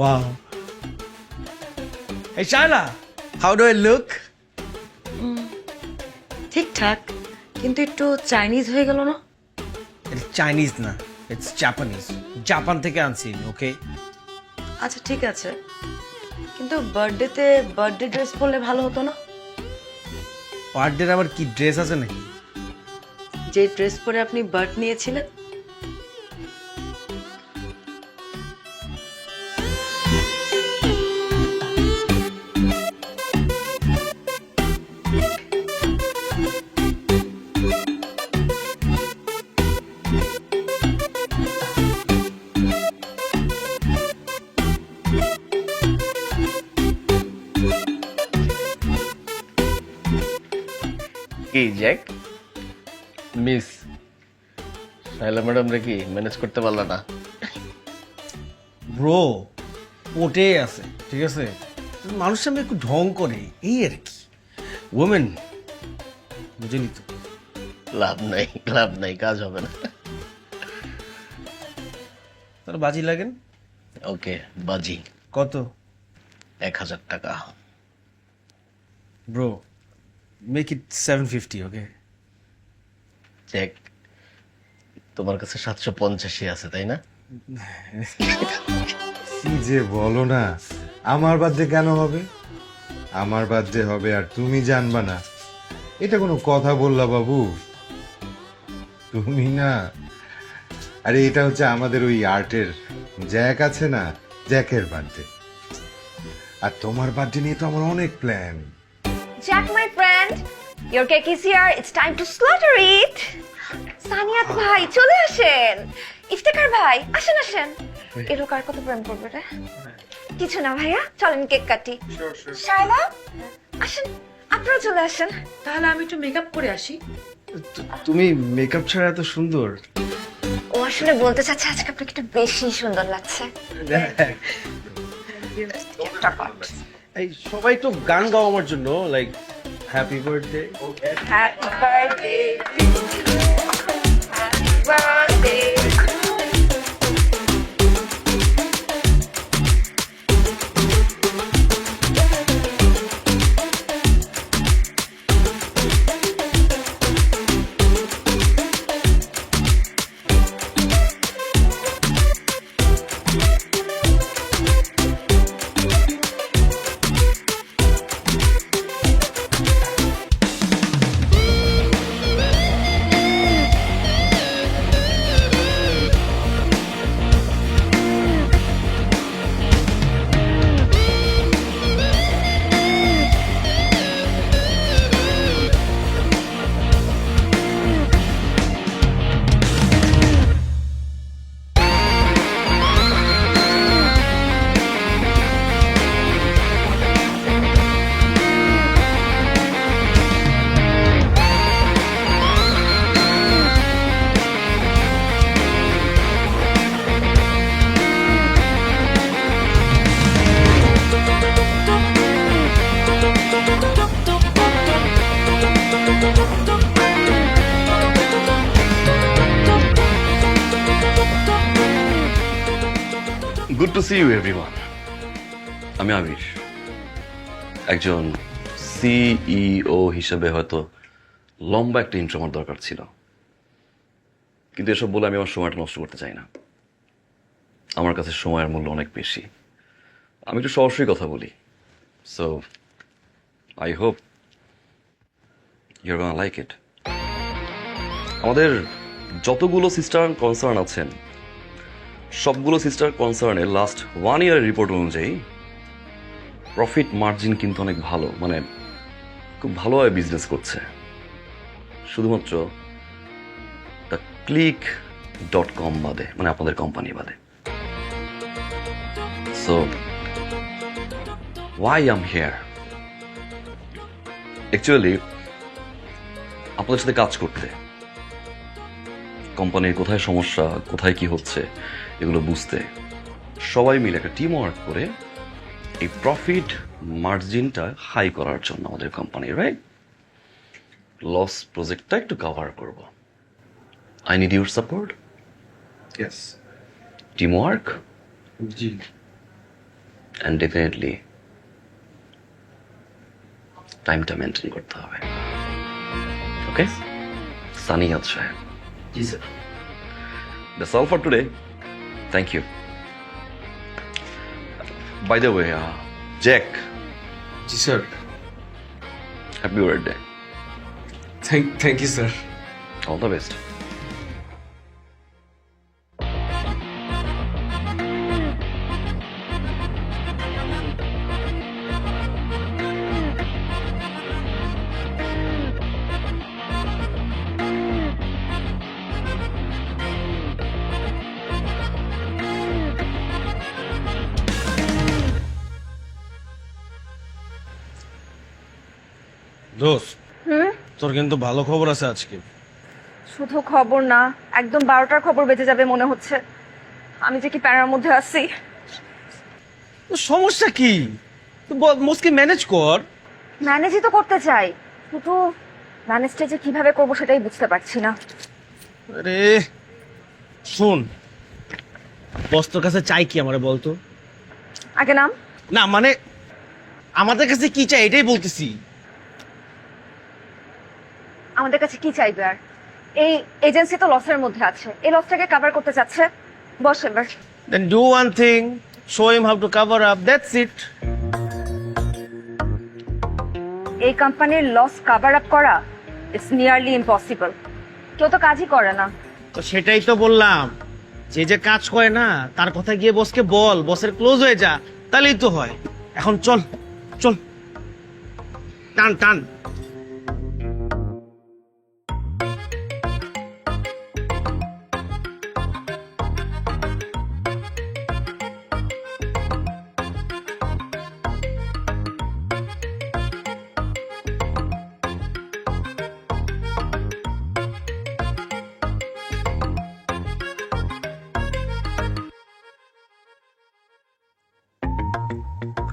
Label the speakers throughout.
Speaker 1: Wow. Hey Shaila, how do I look?
Speaker 2: ঠিকঠাক, কিন্তু একটু চাইনিজ হয়ে গেল না?
Speaker 1: It's Chinese না, it's Japanese. জাপান থেকে আনছি, ওকে?
Speaker 2: আচ্ছা ঠিক আছে, কিন্তু বার্থডেতে বার্থডে ড্রেস পরলে ভালো হতো না?
Speaker 1: বার্থডের আবার কি ড্রেস আছে নাকি?
Speaker 2: যে ড্রেস পরে আপনি বার্থ নিয়েছিলেন।
Speaker 3: কি জ্যাক মিস শাইলা ম্যাডাম রে কি ম্যানেজ করতে পারলা না?
Speaker 1: ব্রো ওটে আছে, ঠিক আছে? মানুষ সামনে একটু ঢং করে, এই আর কি। ওমেন বুঝলি তো।
Speaker 3: লাভ নাই, কাজ হবে না।
Speaker 1: তাহলে বাজি লাগেন।
Speaker 3: ওকে, বাজি
Speaker 1: কত?
Speaker 3: 1000 টাকা।
Speaker 1: Bro make it 750, okay?
Speaker 3: Jack, তোমার কাছে 750 আছে তাই না?
Speaker 4: কি যে বলো না, আমার বার্থডে কেন হবে? আমার বার্থডে হবে আর তুমি জানবা না, এটা কোনো কথা বললা বাবু? তুমি না, আরে এটা হচ্ছে আমাদের ওই আর্টের জ্যাক আছে না, জ্যাকের বার্থডে। আর তোমার বার্থডে নিয়ে তো আমার অনেক plan.
Speaker 5: Jack, my friend, your cake is here. It's time to slaughter it. Saniyat ভাই চলে আসেন। ইফতেখার ভাই আসেন আসেন। এরো কার কত প্রেম করবে রে? কিছু না ভাইয়া, চলেন কেক কাটি। শায়লা আসেন, আপনারা চলে আসেন।
Speaker 2: তাহলে আমি একটু মেকআপ করে আসি।
Speaker 1: তুমি মেকআপ ছাড়া এত সুন্দর।
Speaker 5: ও আসলে বলতে চাচ্ছে আজকে আপনাকে একটু বেশি সুন্দর লাগছে।
Speaker 1: এই সবাই একটু গান গাও আমার জন্য, like happy birthday.
Speaker 5: Happy birthday to you. Happy birthday.
Speaker 6: Good to see you everyone. আমি আমির, একজন সিইও হিসেবে হয়তো লম্বা একটা ইন্ট্রো আমার দরকার ছিল, কিন্তু এসব বলে আমি আমার সময়টা নষ্ট করতে চাই না। আমার কাছে সময়ের মূল্য অনেক বেশি। আমি একটু সরাসরি কথা বলি, so I hope your gonna like it. আমাদের যতগুলো সিস্টার কনসার্ন আছেন, সবগুলো সিস্টার কনসার্নের লাস্ট 1 ইয়ারের রিপোর্ট অনুযায়ী প্রফিট মার্জিন কিন্তু অনেক ভালো, মানে খুব ভালোভাবে বিজনেস করছে, শুধুমাত্র দ্য click.com বাদে, মানে আপনাদের কোম্পানি বাদে। So why I am here, actually আপনাদের সাথে কাজ করতে, কোম্পানির কোথায় সমস্যা, কোথায় কি হচ্ছে এগুলো বুঝতে, সবাই মিলে একটা টিম ওয়ার্ক করে এই প্রফিট মার্জিনটা হাই করার জন্য আমাদের কোম্পানি, রাইট? লস প্রজেক্টটা একটু কভার করব। I need your support.
Speaker 4: Yes.
Speaker 6: Team work.
Speaker 4: G.
Speaker 6: And definitely টাইমটা মেনটেন করতে হবে। ওকে, সানিয়াত সাহেব।
Speaker 1: জি sir.
Speaker 6: That's all for today. Thank you. By the way, Jack,
Speaker 1: জি sir.
Speaker 6: happy birthday.
Speaker 1: Thank you sir.
Speaker 6: All the best.
Speaker 1: দোস্ত, তোর কিন্তু ভালো খবর আছে আজকে।
Speaker 5: শুধু খবর না, একদম 12টার খবর বেজে যাবে মনে হচ্ছে। আমি যে কি প্যারার মধ্যে আছি।
Speaker 1: তো সমস্যা কি? মোসকে ম্যানেজ কর।
Speaker 5: ম্যানেজই তো করতে চাই, শুধু ম্যানেজটা যে কিভাবে করবো সেটাই বুঝতে পারছি না।
Speaker 1: আরে শোন, বস তোর কাছে চাই কি আমারে বলতো?
Speaker 5: আগে নাম।
Speaker 1: না মানে আমাদের কাছে কি চাই এটাই বলতেছি।
Speaker 5: আমাদের কাছে কি চাইবে আর? এই এজেন্সি তো লসের মধ্যে আছে, এই লসটাকে কভার করতে চাচ্ছে। বস এবার।
Speaker 1: Then do one thing, show him how to cover up, that's it.
Speaker 5: এই কোম্পানির লস কভার আপ করা ইটস নিয়ারলি ইম্পসিবল। কেউ তো কাজই করে না।
Speaker 1: তো সেটাই তো বললাম, যে যে কাজ করে না তার কথা গিয়ে বসকে বল, বসের ক্লোজ হয়ে যা, তাহলেই তো হয়। এখন চল চল, টান টান।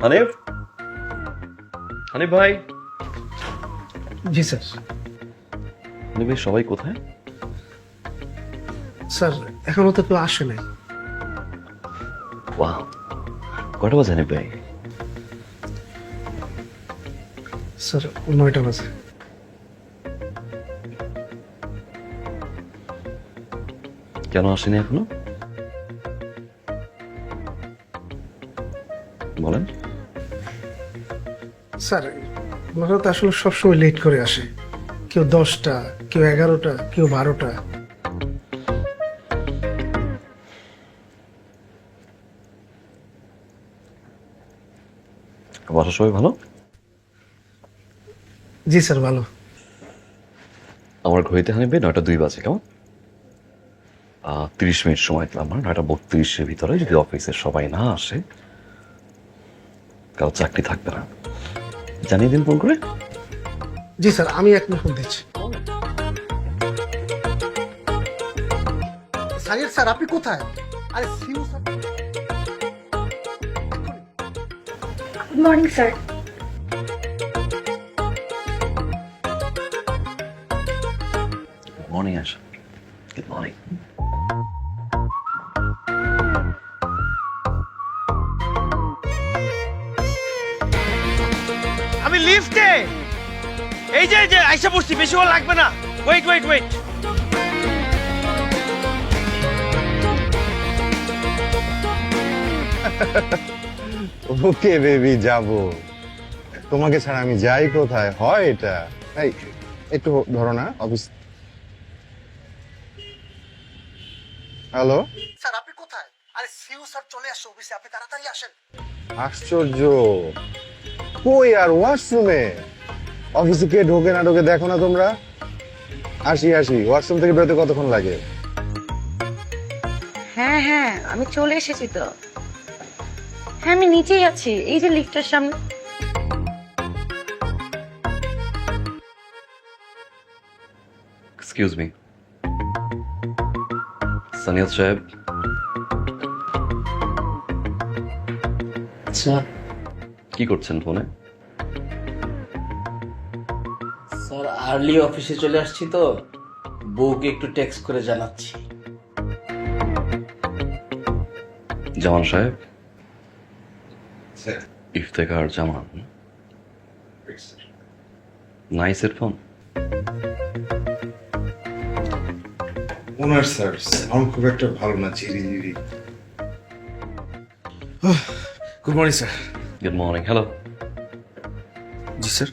Speaker 6: হানিফ, হানিফ ভাই।
Speaker 7: জি স্যার।
Speaker 6: হানিফ ভাই, সবাই কোথায়?
Speaker 7: স্যার এখনো তো কেউ আসে নাই।
Speaker 6: ওয়াও, কটা বাজে হানিফ ভাই?
Speaker 7: স্যার 9টা বাজে।
Speaker 6: কেন আসেনি এখনো বলেন?
Speaker 7: স্যার ওনারা তো আসলে সবসময় লেট করে আসে, কেউ 10টা, কেউ 11টা, কেউ 12টা।
Speaker 6: বাসার সবাই ভালো?
Speaker 7: জি স্যার ভালো।
Speaker 6: আমার ঘড়িতে হানিফ ভাই 9টা 2 বাজে। কেমন 30 মিনিট সময় দিলাম, 9টা 32-এর ভিতরে যদি অফিসের সবাই না আসে কারো চাকরি থাকবে না। জানিয়ে দিন ফোন করে।
Speaker 7: জি স্যার, আমি 1 মিনিট ফোন দিচ্ছি। সাইয়েদ স্যার আপনি কোথায়? আরে সিউ sir.
Speaker 5: Good morning sir.
Speaker 6: Good morning Asha. Good morning.
Speaker 1: আমি লিফটে, এই যে আইসা পড়ছি, বেশি হওয়া লাগবে না। Wait wait wait.
Speaker 4: Okay baby, যাব। তোমাকে ছাড়া আমি যাই কোথায়? হয় এটা? এই একটু ধরো না অফিস। হ্যালো,
Speaker 7: স্যার আপনি কোথায়? আরে সিউ স্যার চলে আসছে অফিসে, আপনি তাড়াতাড়ি আসেন।
Speaker 4: আশ্চর্য, কই আর ওয়াশরুমে? অফিসে কে ঢোকে না ঢোকে দেখো না তোমরা? আসি আসি, ওয়াশরুম থেকে বেরোতে কতক্ষণ লাগে?
Speaker 2: হ্যাঁ হ্যাঁ, আমি চলে এসেছি তো। হ্যাঁ আমি নিচেই আছি, এই যে লিফটের সামনে।
Speaker 6: এক্সকিউজ মি, সানিয়াত সাহেব।
Speaker 8: আচ্ছা
Speaker 6: কি করছেন ফোনে?
Speaker 8: স্যার, আর্লি অফিসে চলে আসছি তো, বউকে একটু টেক্সট করে জানাচ্ছি।
Speaker 6: জামান সাহেব,
Speaker 4: sir
Speaker 6: Iftekhar Zaman. Nice headphone.
Speaker 4: ওনার স্যার সাউন্ড খুব একটা ভালো না, ঝিরি ঝিরি।
Speaker 1: Good morning sir.
Speaker 6: Good morning. Hello.
Speaker 1: জি স্যার।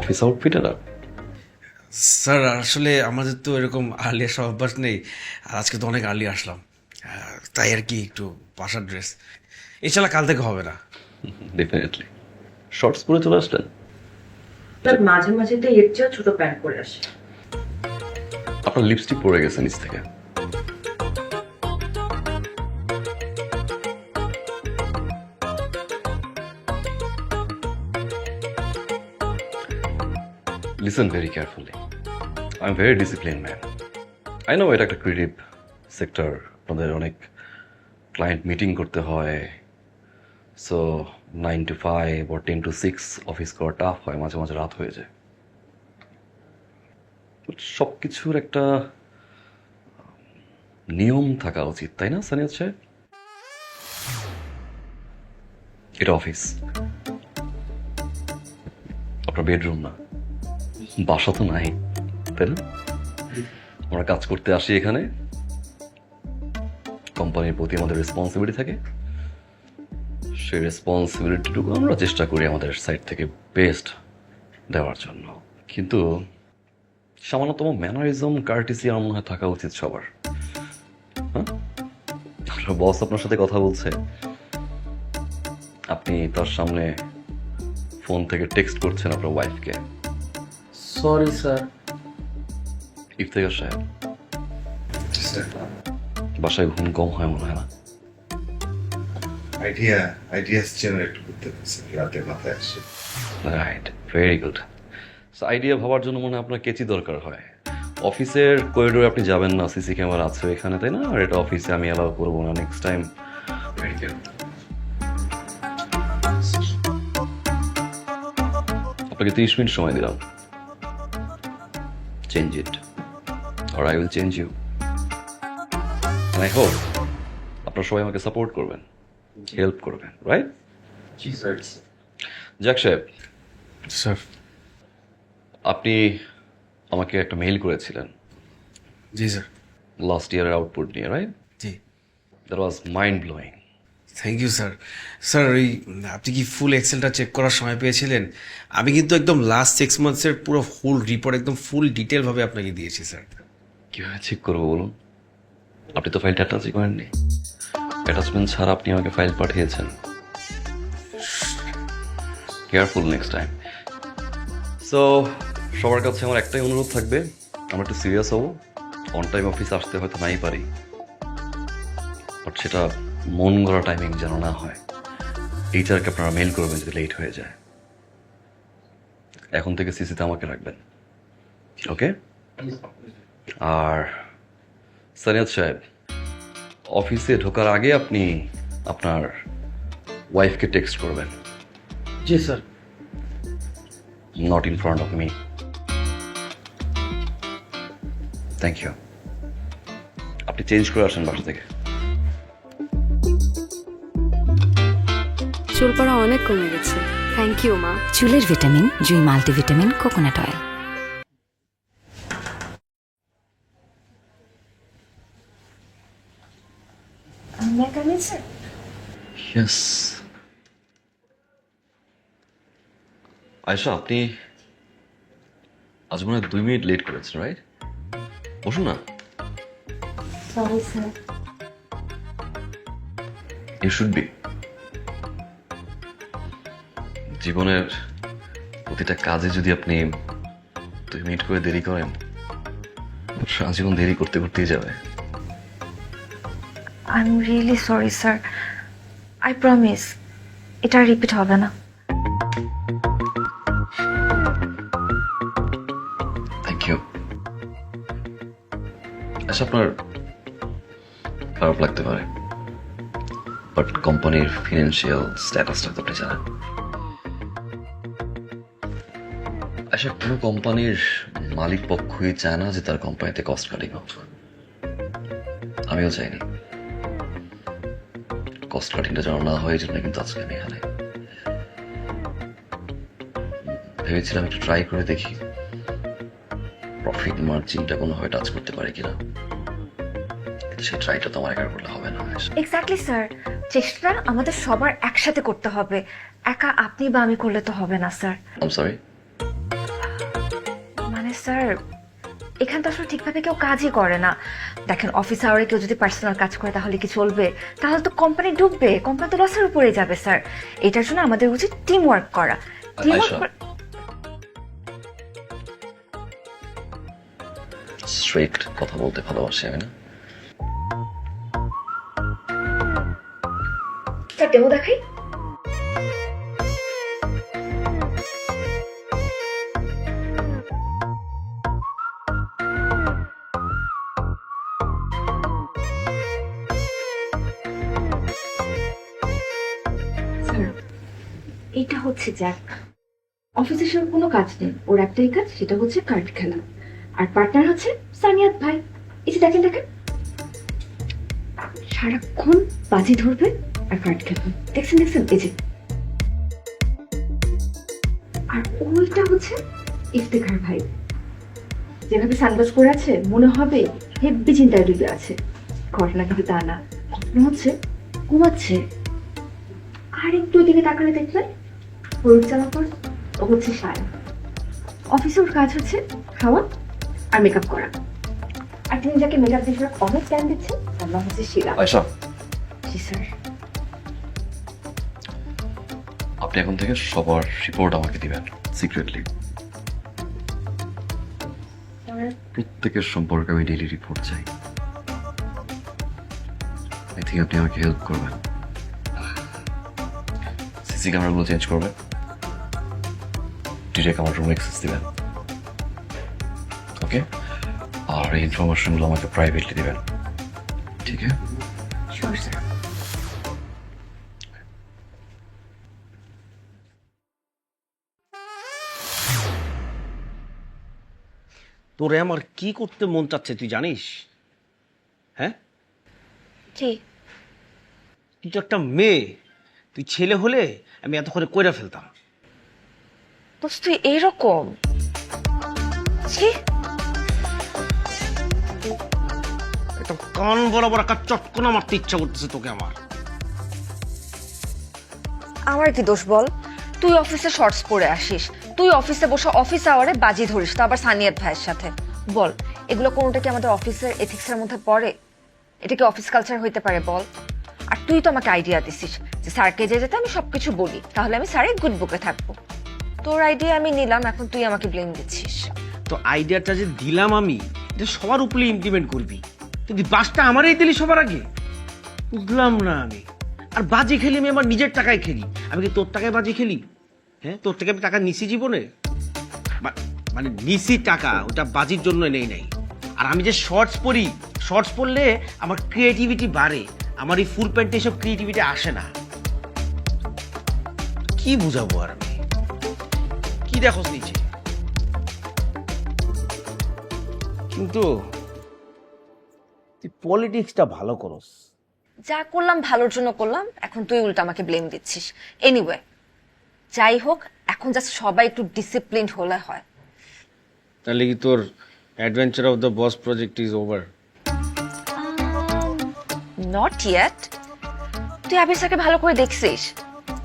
Speaker 6: অফিস আউটফিট এটা?
Speaker 1: স্যার আসলে আমাদের তো এরকম আর্লি আসার অভ্যাস নেই, আর আজকে তো অনেক আর্লি আসলাম, তাই আর কি একটু বাসার ড্রেস। এছাড়া কাল থেকে হবে না।
Speaker 6: ডেফিনেটলি। শর্টস পরে চলে আসলেন?
Speaker 2: মাঝে মাঝে তো এর চেয়েও ছোট প্যান্ট পরে আসে।
Speaker 6: আপনার লিপস্টিক পরে গেছে নিচ থেকে। Listen very carefully. I'm very disciplined man. I know এটা একটা ক্রিয়েটিভ সেক্টর, আপনাদের অনেক ক্লায়েন্ট মিটিং করতে হয়, so 9 to 5 or 10 to 6 office করা টাফ হয়, মাঝে মাঝে রাত হয়ে যায়। সব কিছুর একটা নিয়ম থাকা উচিত, তাই না সানি হচ্ছে? এটা অফিস, আপনার বেডরুম না, বাসা তো নাই, তাই না? আমরা কাজ করতে আসি এখানে, কোম্পানির প্রতি আমাদের রেসপন্সিবিলিটি থাকে, সেই রেসপন্সিবিলিটিটুকু আমরা চেষ্টা করি আমাদের সাইড থেকে বেস্ট দেওয়ার জন্য। কিন্তু সামান্যতম ম্যানারিজম, কার্টিসি আমার মনে হয় থাকা উচিত সবার। হ্যাঁ, আপনার বস আপনার সাথে কথা বলছে, আপনি তার সামনে ফোন থেকে টেক্সট করছেন আপনার ওয়াইফকে।
Speaker 8: Sorry sir.
Speaker 6: ইফতেখার সাহেব,
Speaker 4: স্যার
Speaker 6: বাসায় ঘুম কম হয় মনে হয় না?
Speaker 4: আইডিয়াস জেনারেট করতে পারছে রাতে মাথায় আসে।
Speaker 6: Right, very good. So idea ভাবার জন্য মনে হয় আপনার কেচি দরকার হয়। অফিসের করিডোরে আপনি যাবেন না, সিসি ক্যামেরা আছে এখানে, তাই না? আর এটা অফিসে আমি অ্যালাউ করবো না নেক্সট টাইম। Very good. আপনাকে 30 মিনিট সময় দিলাম, change it or I will change you. And I hope আপনারা সবাই আমাকে সাপোর্ট করবেন, হেল্প করবেন, রাইট?
Speaker 8: জি স্যার।
Speaker 6: যাক সাহেব,
Speaker 1: স্যার।
Speaker 6: আপনি আমাকে একটা মেইল করেছিলেন
Speaker 1: জি স্যার।
Speaker 6: লাস্ট ইয়ারের আউটপুট নিয়ে, রাইট?
Speaker 1: জি।
Speaker 6: That was mind blowing.
Speaker 1: Thank you sir. Sir ওই আপনি কি ফুল এক্সেলটা চেক করার সময় পেয়েছিলেন? আমি কিন্তু একদম লাস্ট 6 মান্থসের পুরো ফুল রিপোর্ট একদম ফুল ডিটেলভাবে আপনাকে দিয়েছি স্যার।
Speaker 6: কীভাবে চেক করবো বলুন? আপনি তো ফাইলটা অ্যাটাচ করেননি, অ্যাটাচমেন্ট ছাড়া আপনি আমাকে ফাইল পাঠিয়েছেন। Careful next time. সো সবার কাছে আমার একটাই অনুরোধ থাকবে, আমরা একটু সিরিয়াস হব। অন টাইম অফিস আসতে হয়তো নাই পারি, বাট সেটা মন গড়া টাইমিং যেন না হয়। এইচআরকে আপনারা মেইল করবেন যদি লেট হয়ে যায়। এখন থেকে সিসিতে আমাকে রাখবেন, ওকে? আর সানিয়াত সাহেব, অফিসে ঢোকার আগে আপনি আপনার ওয়াইফকে টেক্সট করবেন।
Speaker 8: জি sir.
Speaker 6: Not in front of me. Thank you. আপনি চেঞ্জ করে আসেন বাসা থেকে।
Speaker 9: চুল পড়া অনেক কমে গেছে, থ্যাংক ইউ মা।
Speaker 10: চুলের ভিটামিন জুই multivitamin coconut oil.
Speaker 6: Yes. Ayesha, আপনি আজ মনে হয় 2 মিনিট লেট করেছেন, রাইট? বসুন না।
Speaker 5: Sorry sir.
Speaker 6: You should be. জীবনের প্রতিটা কাজে যদি আপনি 2 মিনিট করে দেরি করেন, সারা জীবন দেরি করতে করতেই যাবে।
Speaker 5: I am really sorry sir, I promise এটা রিপিট হবে না।
Speaker 6: Thank you. আচ্ছা, আপনার খারাপ লাগতে পারে, বাট কোম্পানির ফিনান্সিয়াল স্ট্যাটাসটা তো আপনি জানেন। আচ্ছা, কোনো কোম্পানির মালিক পক্ষই চায় না যে তার কোম্পানিতে কস্ট কাটিং হোক। আমিও চাইনি কস্ট কাটিংটা যেন না হয়, এই জন্য কিন্তু আজকে আমি এখানে ভেবেছিলাম একটু ট্রাই করে দেখি প্রফিট মার্জিনটা কোনোভাবে টাচ করতে পারে কিনা, কিন্তু সেই ট্রাইটা তো আমার একা করলে হবে না।
Speaker 5: এক্স্যাক্টলি স্যার, চেষ্টা আমাদের সবার একসাথে করতে হবে, একা আপনি বা আমি করলে তো হবে না স্যার।
Speaker 6: I am sorry.
Speaker 5: মানে স্যার, এখানে তো আসলে ঠিকভাবে কেউ কাজই করে না। দেখেন, অফিস আওয়ারে কেউ যদি পার্সোনাল কাজ করে তাহলে কি চলবে? তাহলে তো কোম্পানি ডুববে, কোম্পানি তো লসের উপরে যাবে স্যার। এটার জন্য আমাদের উচিত টিম ওয়ার্ক করা। টিম ওয়ার্ক
Speaker 6: স্ট্রেট কথা বলতে ভালোবাসি আমি না।
Speaker 5: স্যার, ডেমো দেখাই। স্যার, এটা হচ্ছে জ্যাক। অফিসে সব কোনো কাজ নেই, ওর একটাই কাজ, সেটা হচ্ছে কার্ড খেলা। আর পার্টনার হচ্ছে সানিয়াত ভাই। এই যে দেখেন দেখেন, সারাক্ষণ বাজি ধরবে আর কার্ড খেলবে। দেখছেন দেখছেন, এই যে। আর ওইটা হচ্ছে ইফতেখার ভাই, যেভাবে সানগ্লাস পরে আছে মনে হবে হেব্বি চিন্তায় ডুবে আছে। ঘটনা কিন্তু তা না, ঘটনা হচ্ছে ঘুমাচ্ছে। আর একটু দিকে তাকালে দেখবেন হলুদ জামা পর ও হচ্ছে সায়া। অফিসে ওর কাজ হচ্ছে খাওয়া আর মেকআপ করা। আর তিনি যাকে মেকআপ দিয়ে অনেক টাইম দিচ্ছেন তার নাম হচ্ছে শিলা।
Speaker 6: আয়শা,
Speaker 5: জি স্যার।
Speaker 6: আপনি এখন থেকে সবার রিপোর্ট আমাকে দিবেন সিক্রেটলি। প্রত্যেকের সম্পর্কে আমি ডেইলি রিপোর্ট চাই। আই থিঙ্ক আপনি আমাকে হেল্প করবেন। সিসি ক্যামেরাগুলো চেঞ্জ করবেন, ডিরেক্ট আমার রুম অ্যাক্সেস দিবেন, ওকে? আর এই ইনফরমেশনগুলো আমাকে প্রাইভেটলি দিবেন, ঠিক আছে?
Speaker 5: Sure sir.
Speaker 1: তোরে আমার কি করতে মন চাচ্ছে তুই জানিস? হ্যাঁ,
Speaker 5: কি?
Speaker 1: তুই তো একটা মেয়ে, তুই ছেলে হলে আমি এতক্ষণে কইরা ফেলতাম।
Speaker 5: দোস্ত তুই এইরকম? ছি,
Speaker 1: একটা কান বরাবর একটা চটকনা মারতে ইচ্ছা করতেছে তোকে আমার।
Speaker 5: আমার কি দোষ বল? তুই অফিসে শর্টস পরে আসিস, তুই অফিসে বসে অফিস আওয়ারে বাজি ধরিস, তো আবার সানিয়াত ভাইয়ের সাথে। বল, এগুলো কোনোটা কি আমাদের অফিসের এথিক্সের মধ্যে পড়ে? এটা কি অফিস কালচার হইতে পারে বল? আর তুই তো আমাকে আইডিয়া দিছিস যে স্যারকে যেতে আমি সবকিছু বলি, তাহলে আমি স্যারের গুড বুকে থাকবো। তোর আইডিয়া আমি নিলাম, এখন তুই আমাকে ব্লেম দিচ্ছিস।
Speaker 1: তো আইডিয়াটা যে দিলাম আমি, এটা সবার উপরে ইমপ্লিমেন্ট করবি, কিন্তু বাসটা আমারই দিলি সবার আগে। বুঝলাম না আমি। আর বাজি খেলি আমি আমার নিজের টাকায় খেলি, আমি কি তোর টাকায় বাজি খেলি? হ্যাঁ, তোর থেকে আমি টাকা নিছি জীবনে? মানে নিছি টাকা, ওটা বাজির জন্য নেই নাই। আর আমি যে শর্টস পরি, শর্টস পরলে আমার ক্রিয়েটিভিটি বাড়ে, আমার এই ফুল প্যান্টে এসব ক্রিয়েটিভিটি আসে না। কি বুঝাবো আর আমি? কি দেখোস নিচে? কিন্তু তুই পলিটিক্সটা ভালো করস।
Speaker 5: যা করলাম ভালোর জন্য করলাম, এখন তুই উল্টা আমাকে ব্লেম দিচ্ছিস। এনিওয়ে, যাই হোক, এখন জাস্ট সবাই একটু ডিসিপ্লিনড হলে হয়।
Speaker 1: তাহলে কি তোর adventure of the boss project is over?
Speaker 5: Not yet. তুই আবির স্যারকে ভালো করে দেখছিস?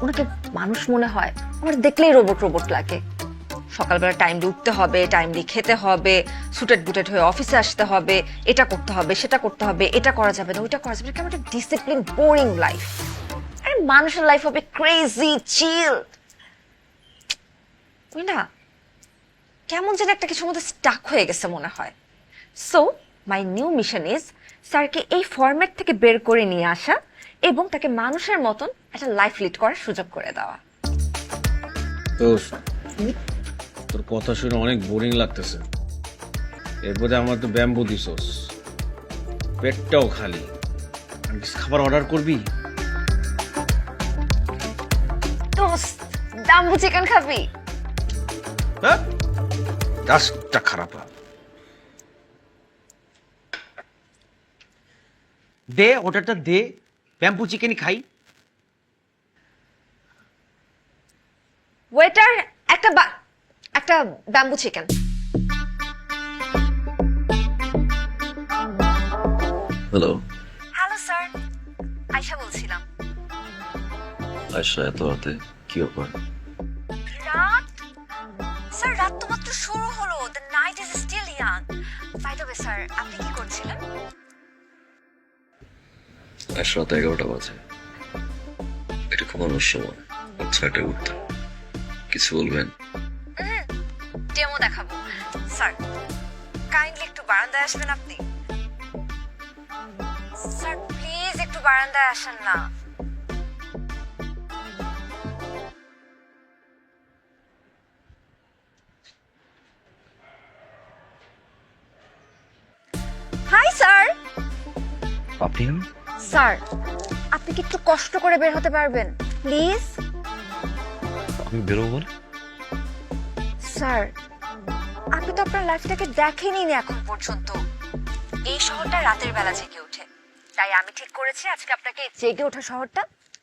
Speaker 5: ওনাকে মানুষ মনে হয়, আমার দেখলেই রোবট রোবট লাগে। সকালবেলা টাইমলি উঠতে হবে, টাইমলি খেতে হবে, সুটেড বুটেড হয়ে অফিসে আসতে হবে, এটা করতে হবে, সেটা করতে হবে, এটা করা যাবে না, ওইটা করা যাবে না। কেমন একটা ডিসিপ্লিন বোরিং লাইফ। আরে মানুষের লাইফ হবে ক্রেজি চিল। ওই না, কেমন যেন একটা কিছুর মধ্যে স্টাক হয়ে গেছে মনে হয়। So my new mission is স্যারকে এই ফরম্যাট থেকে বের করে নিয়ে আসা এবং তাকে মানুষের মতন একটা লাইফ লিড করার সুযোগ করে দেওয়া।
Speaker 1: তোর কথা শুনে অনেক বোরিং লাগতেছে। এরপরে আমার তো ব্যাম্বু দিছস, পেটটাও খালি। খাবার অর্ডার করবি?
Speaker 5: দোস্ত, বাম্বু চিকেন খাবি?
Speaker 1: হ্যাঁ, জাস্টটা খারাপ। দে অর্ডারটা দে, ব্যাম্বু চিকেনই খাই।
Speaker 5: ওয়েটার, একটা bamboo chicken.
Speaker 6: Hello
Speaker 5: hello sir, Ayesha বলছিলাম।
Speaker 6: আয়শা, এত রাতে কি ব্যাপার?
Speaker 5: রাত? স্যার রাত তো মাত্র শুরু হলো। The night is still young. By the way sir, আপনি কি করছিলেন?
Speaker 6: আয়শা, রাত 11টা বাজে, এটা ঘুমানোর সময়, 6টায় উঠতে। কিছু বলবেন?
Speaker 5: ডেমো দেখাবো। স্যার কাইন্ডলি একটু বারান্দায় আসবেন আপনি। স্যার প্লিজ একটু বারান্দায় আসেন না। Hi sir.
Speaker 6: আপনি?
Speaker 5: স্যার আপনি কি একটু কষ্ট করে বের হতে পারবেন প্লিজ?
Speaker 6: আমি বেরোবো মানে?
Speaker 5: স্যার আপনি তো আপনার লাইফটাকে দেখেনি এখন পর্যন্ত। এই শহরটা রাতের বেলা জেগে ওঠে, তাই আমি ঠিক করেছি আজকে আপনাকে জেগে ওঠা শহরটা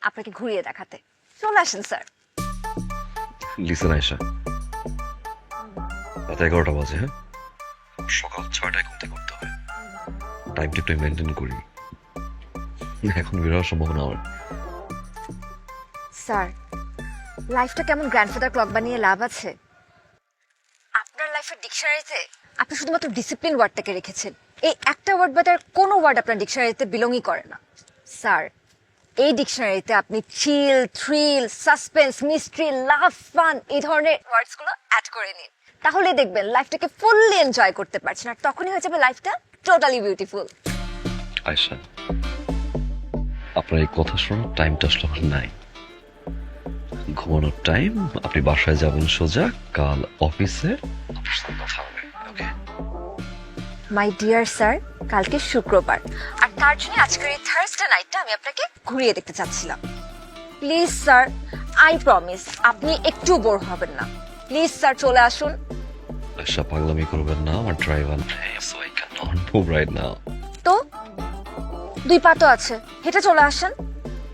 Speaker 5: আপনাকে ঘুরিয়ে দেখাতে। চলে আসেন স্যার।
Speaker 6: লিসেন আয়শা, রাত 11টা বাজে, হ্যাঁ? সকাল 6টায় ঘুম থেকে উঠতে হবে। টাইমটা একটু মেনটেন করি, এখন বেরোয়ার সম্ভাবনা আমার।
Speaker 5: স্যার লাইফটা কেমন গ্র্যান্ডফাদার ক্লক বানিয়ে লাভ আছে? আপনার লাইফের ডিকশনারিতে আপনি শুধুমাত্র ডিসিপ্লিন ওয়ার্ডটাকে রেখেছেন। এই একটা ওয়ার্ড বাদে আর কোনো ওয়ার্ড আপনার ডিকশনারিতে বিলংই করে না। স্যার এই ডিকশনারিতে আপনি চিল, থ্রিল, সাসপেন্স, মিস্ট্রি, লাভ, ফান এই ধরনের ওয়ার্ডসগুলো অ্যাড করে নিন। তাহলে দেখবেন লাইফটাকে ফুললি এনজয় করতে পারছেন, আর তখনই হয়ে যাবে লাইফটা টোটালি বিউটিফুল।
Speaker 6: আয়শা, আপনার এই কথা শোনার টাইমটা আসলে আমার নাই। ঘুমানোর টাইম, আপনি বাসায় যাবেন সোজা, কাল অফিসে আপনার সাথে কথা হবে, ওকে?
Speaker 5: মাই ডিয়ার স্যার, কালকে শুক্রবার, আর তার জন্য আজকের এই থার্সডে নাইটটা আমি আপনাকে ঘুরিয়ে দেখতে চাচ্ছিলাম। প্লিজ স্যার, আই প্রমিস আপনি একটু বোর হবেন না। প্লিজ স্যার চলে আসুন।
Speaker 6: আয়শা, পাগলামি করবেন না, আমার ড্রাইভার নেই, so I can not move right now.
Speaker 5: তো 2 পা তো আছে, হেঁটে চলে আসেন।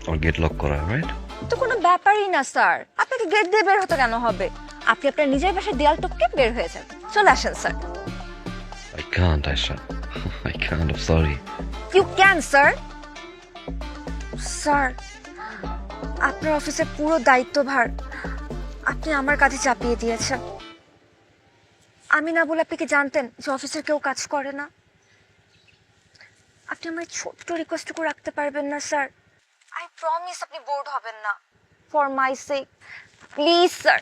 Speaker 6: আমার গেট লক করা, রাইট?
Speaker 5: তো কোনো ব্যাপারই না স্যার, আপনাকে গেট দিয়ে বের হতে কেন হবে? আপনি আপনার নিজের বাসায় দেয়াল টপকে বের হয়ে যান। চলে আসেন sir.
Speaker 6: I can't, Aisha. I can't, I'm sorry.
Speaker 5: You can sir. Sir আপনার অফিসের পুরো দায়িত্বভার আপনি আমার কাছে চাপিয়ে দিয়েছেন। আমি না বলে আপনি কি জানতেন যে অফিসের কেউ কাজ করে না? আপনি আমার ছোট্ট রিকোয়েস্টটুকু রাখতে পারবেন না স্যার? আই প্রমিস আপনি বোর্ড হবেন না। For my sake please sir,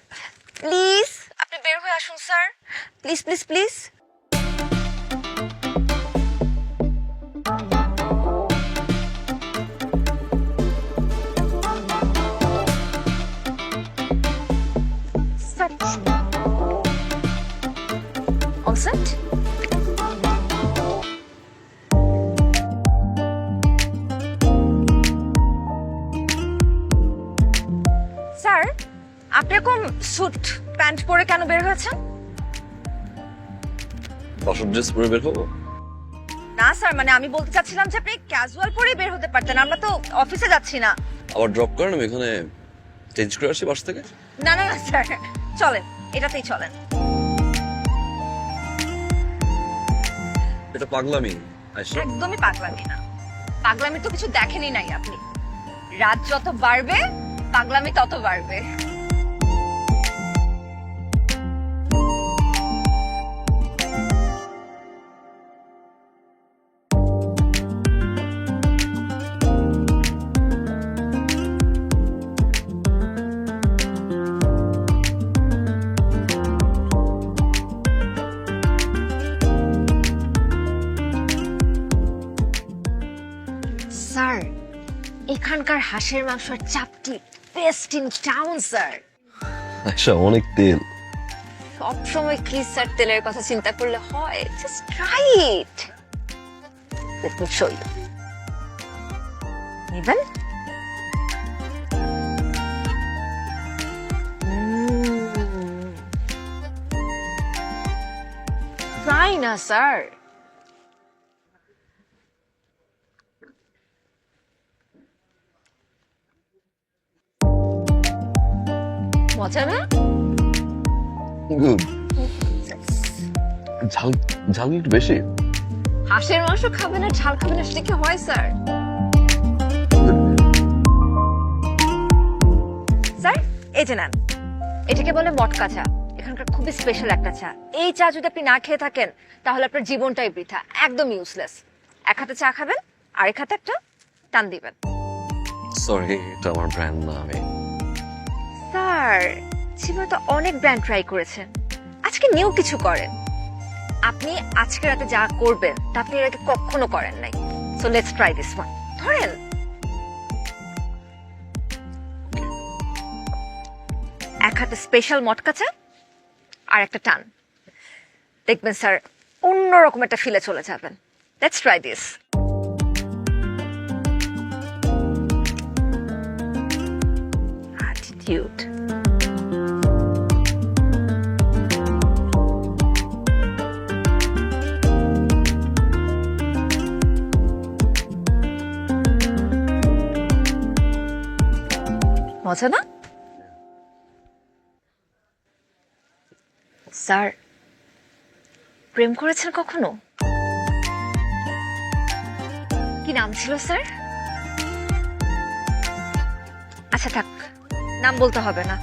Speaker 5: please আপনি বের হয়ে আসুন sir, please please please. All set? Sir আপনি এরকম স্যুট প্যান্ট পরে কেন বের হয়েছেন?
Speaker 6: বাসর ড্রেস পরে বের হবো?
Speaker 5: না স্যার, মানে আমি বলতে চাচ্ছিলাম যে আপনি ক্যাজুয়াল পরেই বের হতে পারতেন, আমরা তো অফিসে যাচ্ছি না।
Speaker 6: আবার ড্রপ করেন, আমি এখানে চেঞ্জ করে আসি বাস থেকে।
Speaker 5: না না না স্যার, চলেন এটাতেই চলেন।
Speaker 6: এটা পাগলামি আয়শা।
Speaker 5: একদমই পাগলামি না, পাগলামি তো কিছু দেখেনি নাই আপনি। রাত যত বাড়বে পাগলামি তত বাড়বে। স্যার এখানকার হাঁসের মাংসের চাপটি best in town sir.
Speaker 6: Ayesha, অনেক তেল।
Speaker 5: সবসময় কি স্যার তেলের কথা চিন্তা করলে হয়? Just try it. Let me show you. নেবেন? ট্রাই না স্যার। মজা না?
Speaker 6: গুড। ঝাল ঝাল একটু বেশি।
Speaker 5: হাঁসের মাংস খাবে না, ঝাল খাবে না, সেটা কি হয় স্যার? স্যার এই যে নেন, এটাকে বলে মটকা চা। এখানকার খুবই স্পেশাল একটা চা। এই চা যদি আপনি না খেয়ে থাকেন তাহলে আপনার জীবনটাই বৃথা, একদম ইউজলেস। এক হাতে চা খাবেন, আরেক হাতে একটা টান দিবেন।
Speaker 6: সরি, এটা আমার ব্র্যান্ড না। আমি
Speaker 5: স্যার জীবনে তো অনেক ব্র্যান্ড ট্রাই করেছেন, আজকে নিউ কিছু করেন। আপনি আজকে রাতে যা করবেন তা আপনি এর আগে কখনো করেন নাই। So let's try this one. ধরেন এক হাতে স্পেশাল মটকা চা আর একটা টান, দেখবেন স্যার অন্যরকম একটা ফিলে চলে যাবেন। Let's try this. অ্যাটিটিউড। মজা না? স্যার প্রেম করেছেন কখনো? কি নাম ছিল স্যার? আচ্ছা থাক, নাম বলতে হবে না।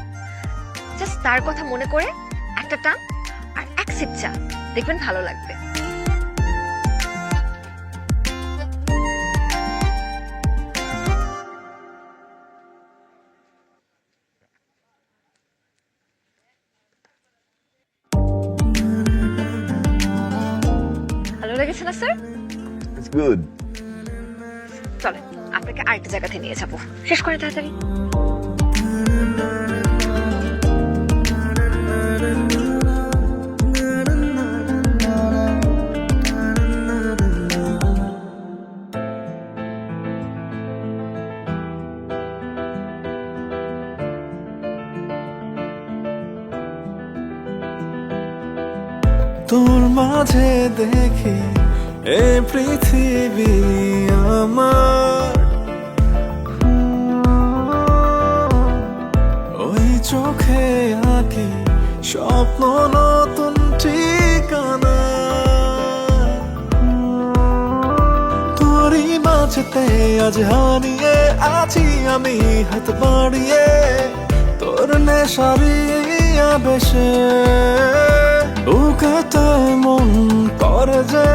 Speaker 5: জাস্ট তার কথা মনে করে একটা টান আর এক সিপ চা, দেখবেন ভালো লাগবে। ভালো লেগেছে না স্যার?
Speaker 6: It's good.
Speaker 5: চলেন আপনাকে আরেকটা জায়গাতে নিয়ে যাবো, শেষ করে তাড়াতাড়ি।
Speaker 11: তোর মাঝে দেখি এ পৃথিবী আমার, ওই চোখে আঁকি স্বপ্ন নতুন ঠিকানা। তোরই মাঝেতে আজ হারিয়ে আছি আমি, হাত বাড়িয়ে তোর নেশারি আবেশে। বুকেতে মন করে যে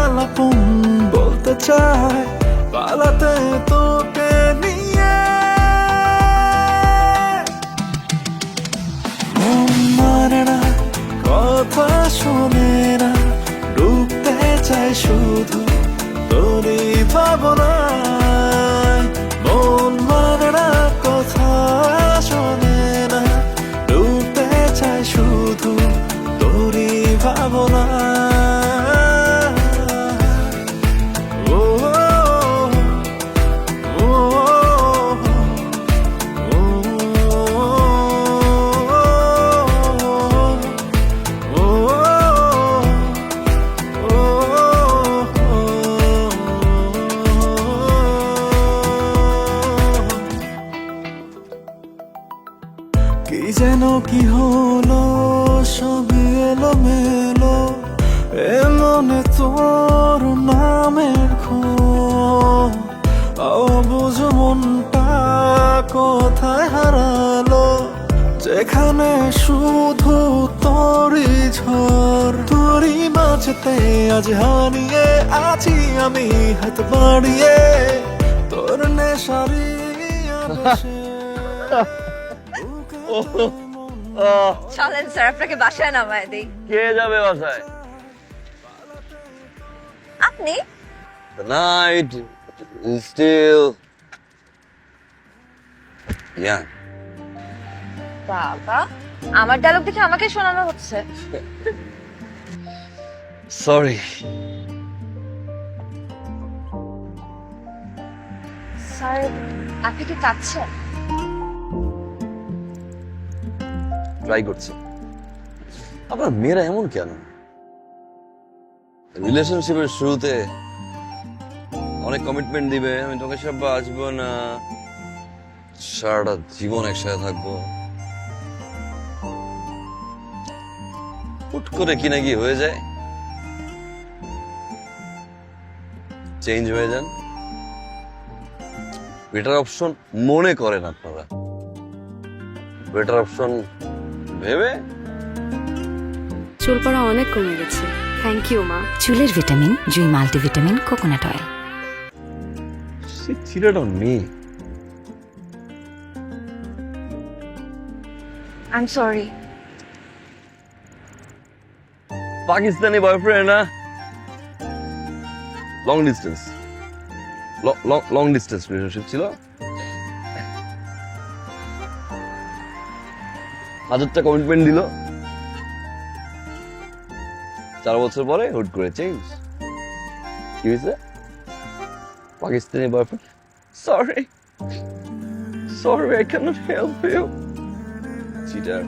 Speaker 11: আলাপন বলতে চায়, পালাতে তোকে নিয়ে। মন মানে না, কথা শোনে না, ডুবতে চাই শুধু তোরই ভাবনায়। মন মানে না, কথা শোনে না, ডুবতে চাই শুধু তোরই ভাবনা। ও ও কি যেন কি হলো, সবই এলো মেলো, এ মনে তোর নামের খোঁজ। অবুঝ মনটা কোথায় হারালো, যেখানে শুধু তোরই ঝড়। তোরই মাঝেতে আজ হারিয়ে আছি আমি, হাত বাড়িয়ে তোর নেশারি আবেশে।
Speaker 5: চলেন স্যার আপনাকে বাসায় নামায় দিই।
Speaker 6: কে যাবে বাসায়?
Speaker 5: আপনি?
Speaker 6: The night is still young.
Speaker 5: বাবা আমার ডায়লগ দেখে আমাকে শোনানো হচ্ছে।
Speaker 6: Sorry.
Speaker 5: স্যার আপনি কি কাঁদছেন?
Speaker 6: ট্রাই করছি। আপনার মেয়েরা এমন কেন? রিলেশনশিপের শুরুতে অনেক কমিটমেন্ট দিবে, আমি তোমাকে সব বাঁচবো না, সারাটা জীবন একসাথে থাকবো, করে কি না কি হয়ে যায়, চেঞ্জ হয়ে যান, বেটার অপশন মনে করেন আপনারা, বেটার অপশন ভেবে
Speaker 9: চুল পড়া অনেক কমে গেছে, থ্যাংক ইউ মা।
Speaker 10: চুলের ভিটামিন জুই মাল্টিভিটামিন কোকোনাট অয়েল।
Speaker 6: সে ছিলেটা মেয়ে।
Speaker 5: I am sorry.
Speaker 6: Pakistani boyfriend না, long distance, long distance relationship ছিল। 1000টা কমিটমেন্ট দিল, 4 বছর পরে হুট করে চেঞ্জ। কি হয়েছে? Pakistani boyfriend. Sorry, sorry, I cannot help you. Cheater.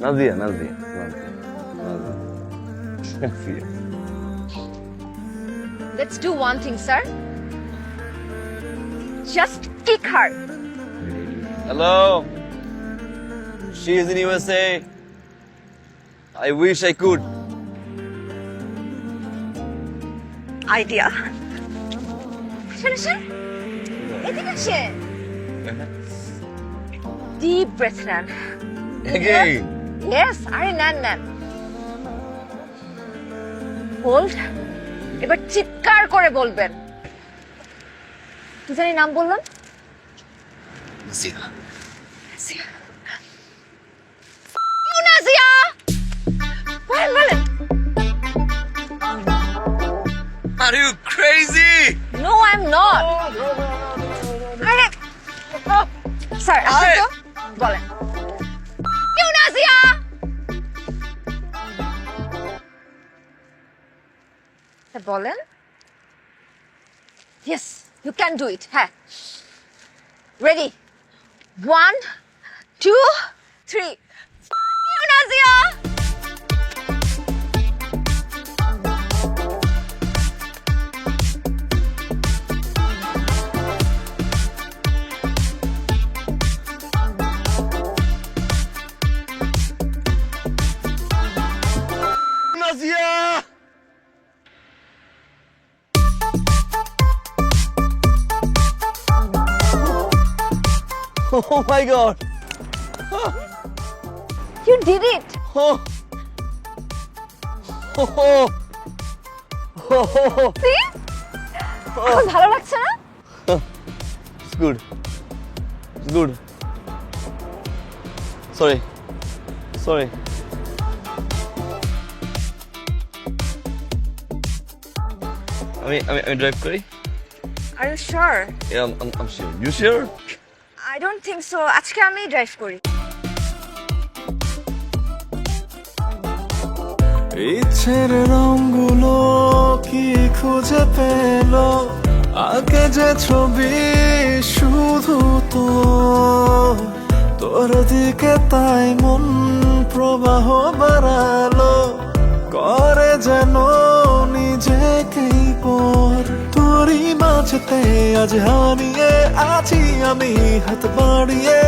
Speaker 6: Nazia, Nazia, Nazia, Nazia.
Speaker 5: Let's do one thing, sir. Just kick her.
Speaker 6: Hello. She is in USA. I wish I could.
Speaker 5: Idea. Sir. এদিকে আসেন। Deep breath নেন।
Speaker 6: Again.
Speaker 5: Yes, আরে নেন। Hold. এবার চিৎকার করে বলবেন। কি জানি নাম বললাম? নাজিয়া। নাজিয়া! বলেন।
Speaker 6: Are you crazy?
Speaker 5: No, I'm not. আরে স্যার, আসুন তো। বলেন। নাজিয়া! বলেন। Yes, you can do it. হ্যাঁ। Ready? 1, 2, 3. Nazia!
Speaker 6: Nazia! Oh my God!
Speaker 5: You did it.
Speaker 6: Oh! Oh! Oh!
Speaker 5: See? এখন ভালো লাগছে না?
Speaker 6: It's good. It's good. Sorry. আমি ড্রাইভ করি?
Speaker 5: Are you sure?
Speaker 6: Yeah, I'm sure. You sure?
Speaker 5: I don't think so. আজকে আমি drive করি।
Speaker 11: ইচ্ছের রঙগুলো কি খুঁজে পেল আগে যে ছবি শুধু তোর দিকে তাই মন প্রবাহ বাড়ালো করে যেন নিজেকেই পর তোরই মাঝেতে আজ হারিয়ে আছি আমি হাত বাড়িয়ে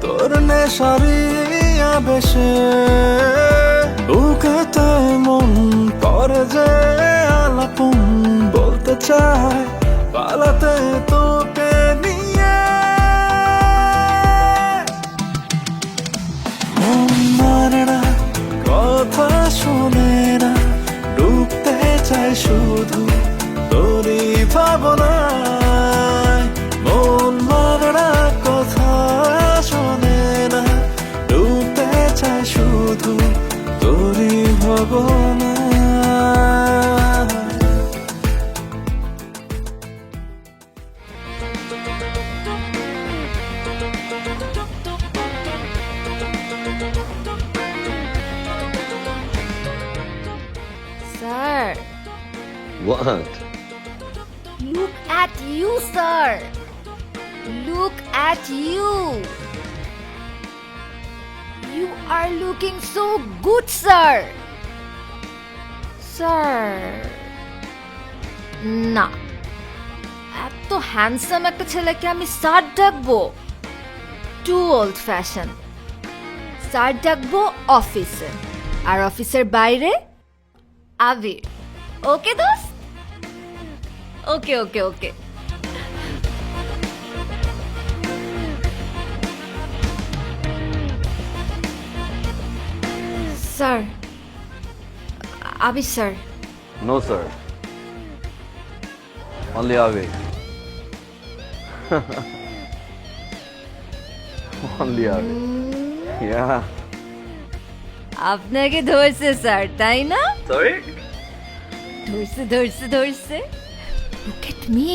Speaker 11: তোর নেশারি আবেশে বুকেতে মন করে যে আলাপন বলতে চায় পালাতে তোকে নিয়ে মন মানে না কথা শোনে না ডুবতে চায় শুধু তোরই ভাবনায় মন মানে না কথা শোনে না ডুবতে চায় শুধু তোরই ভাবনায়
Speaker 5: Sir,
Speaker 6: What?
Speaker 5: look at you, sir. Look at you. You are looking so good, sir. Sir. না, এত হ্যান্ডসাম একটা ছেলেকে আমি স্যার ডাকবো? Two old fashion. স্যার ডাকবো অফিসে। আর অফিসের বাইরে আবির। ওকে দোস্ত? ওকে ওকে ওকে। স্যার, আবির স্যার।
Speaker 6: নো স্যার, অনলি আবির। অনলি আবির। ইয়া।
Speaker 5: আপনাকে ধরছে স্যার, তাই না?
Speaker 6: সরি?
Speaker 5: ধরছে ধরছে ধরছে। লুক এট মি,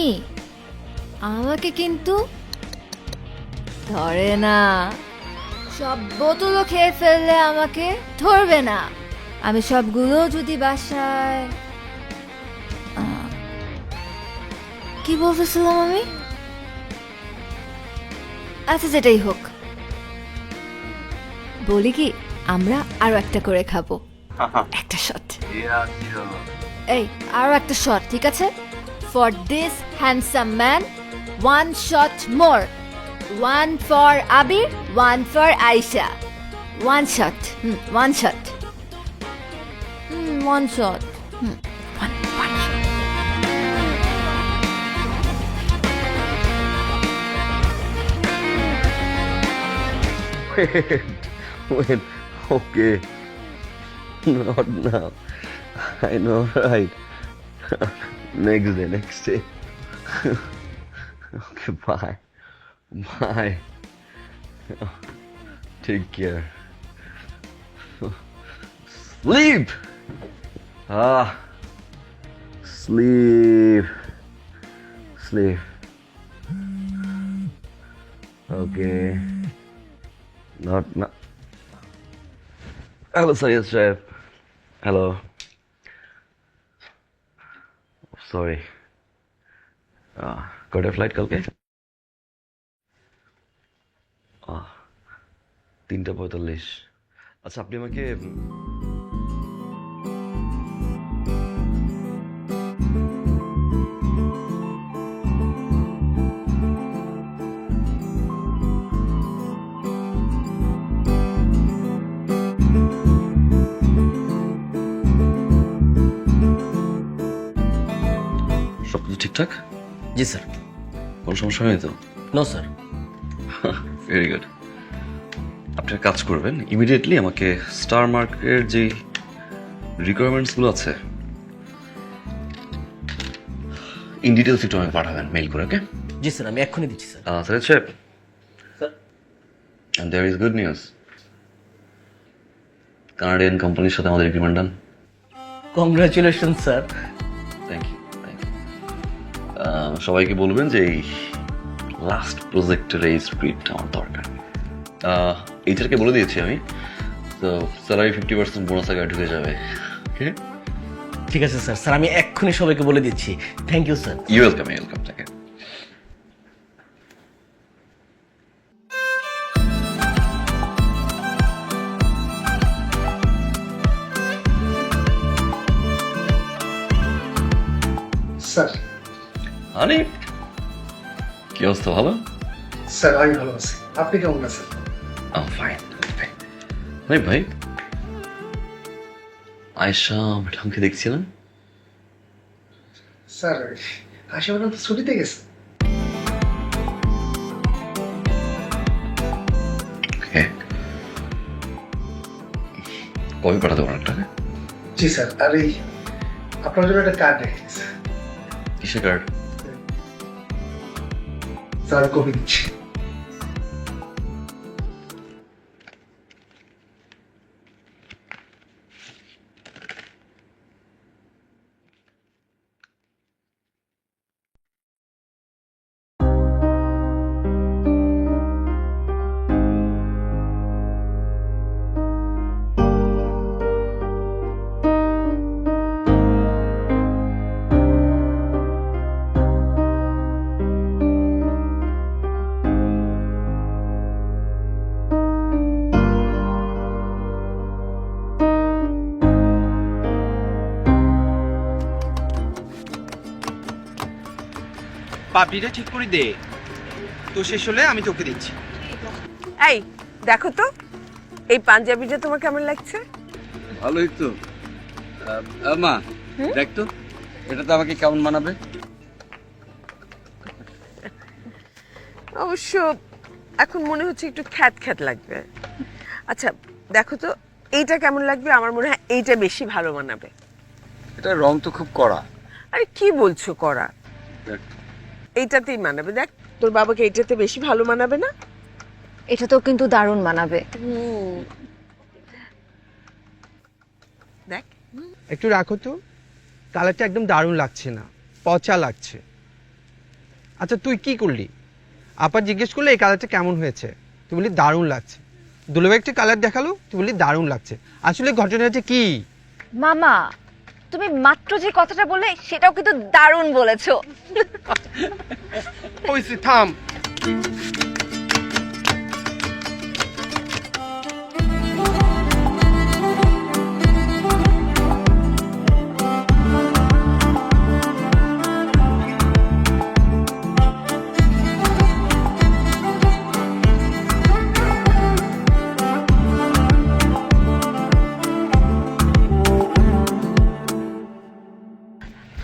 Speaker 5: আমাকে কিন্তু ধরে না। সব বোতলও খেয়ে ফেললে আমাকে ধরবে না। আমি সবগুলো যদি বাসায় কি বলতেছিলাম আমি? আচ্ছা, যেটাই হোক, বলি কি, আমরা আরো একটা করে খাবো। একটা শট। এই, আরো একটা শট, ঠিক আছে? For this handsome man, one shot more. One for Abir, one for Ayesha. One shot, one shot, one shot, one shot.
Speaker 6: Wait, okay. Not now. I know, right? Next day. Okay, bye. Bye. Take care. Sleep! Sleep. Sleep. Okay. Not. Hello, Sayed Chef. Hello. Sorry. Got a flight kalke? 3:45। আচ্ছা, আপনি আমাকে সবকিছু ঠিকঠাক?
Speaker 8: জি sir.
Speaker 6: কোনো সমস্যা হয়নি তো?
Speaker 8: No sir.
Speaker 6: Very good. আপনি এক কাজ করবেন, ইমিডিয়েটলি আমাকে স্টার মার্কের যে রিকোয়ারমেন্টসগুলো আছে ইন ডিটেলস একটু আমাকে পাঠাবেন মেইল করে, ওকে?
Speaker 8: জি স্যার, আমি এক্ষুনি দিচ্ছি sir.
Speaker 6: Sayed Chef,
Speaker 8: sir,
Speaker 6: and there is good news. Canadian কোম্পানির সাথে আমাদের agreement done.
Speaker 8: Congratulation sir.
Speaker 6: Thank you. সবাইকে বলবেন যে এই লাস্ট প্রজেক্টের এই স্ক্রিপ্ট আমার দরকার। এইচআরকে বলে দিয়েছি আমি, তো স্যালারি 50% বোনাস আগে ঢুকে যাবে। ওকে,
Speaker 8: ঠিক আছে স্যার। স্যার, আমি এক্ষুনি সবাইকে বলে দিচ্ছি। Thank you sir.
Speaker 6: You welcome. থাকে।
Speaker 7: স্যার।
Speaker 6: আরে কি অবস্থা, ভালো?
Speaker 7: স্যার, আমি ভালো আছি। আপনি কেমন আছেন?
Speaker 6: ফাইন। আরে ভাই, আয়েশা ম্যাডামকে দেখছিলাম।
Speaker 7: স্যার, আশা ম্যাডাম তো ছুটিতে গেছে।
Speaker 6: কবে পাঠাতে পারেন টাকা?
Speaker 7: জি স্যার। আর এই আপনার জন্য একটা কার্ড রেখেছি।
Speaker 6: কিসের কার্ড?
Speaker 7: স্যার, কপি দিচ্ছি।
Speaker 1: পাপড়িটা ঠিক করে দে, তো শেষ হলে আমি তোকে দিচ্ছি।
Speaker 12: এই দেখো তো, এই পাঞ্জাবিটা তোমার কেমন লাগছে?
Speaker 3: ভালোই তো। মা দেখ তো, এটা তো আমাকে কেমন মানাবে?
Speaker 12: অবশ্য এখন মনে হচ্ছে একটু খ্যাত খ্যাত লাগবে। আচ্ছা দেখো তো এইটা কেমন লাগবে, আমার মনে হয় এইটা বেশি ভালো মানাবে।
Speaker 3: এটা রং তো খুব কড়া।
Speaker 12: আরে কি বলছো করা,
Speaker 3: দেখ।
Speaker 12: এইটাতেই মানাবে। দেখ তোর বাবাকে এইটাতে বেশি ভালো মানাবে না?
Speaker 5: এটা তো কিন্তু দারুণ মানাবে।
Speaker 12: দেখ
Speaker 1: একটু রাখো তো, কালারটা একদম দারুণ লাগছে না, পচা লাগছে। আচ্ছা তুই কি করলি? আপা জিজ্ঞেস করলে এই কালারটা কেমন হয়েছে, তুই বললি দারুণ লাগছে। দুলাভাই একটা কালার দেখালো, তুই বললি দারুণ লাগছে। আসলে ঘটনাটা কি?
Speaker 5: মামা, তুমি মাত্র যে কথাটা বললে সেটাও কিন্তু দারুণ বলেছো।
Speaker 1: হইছে, থাম।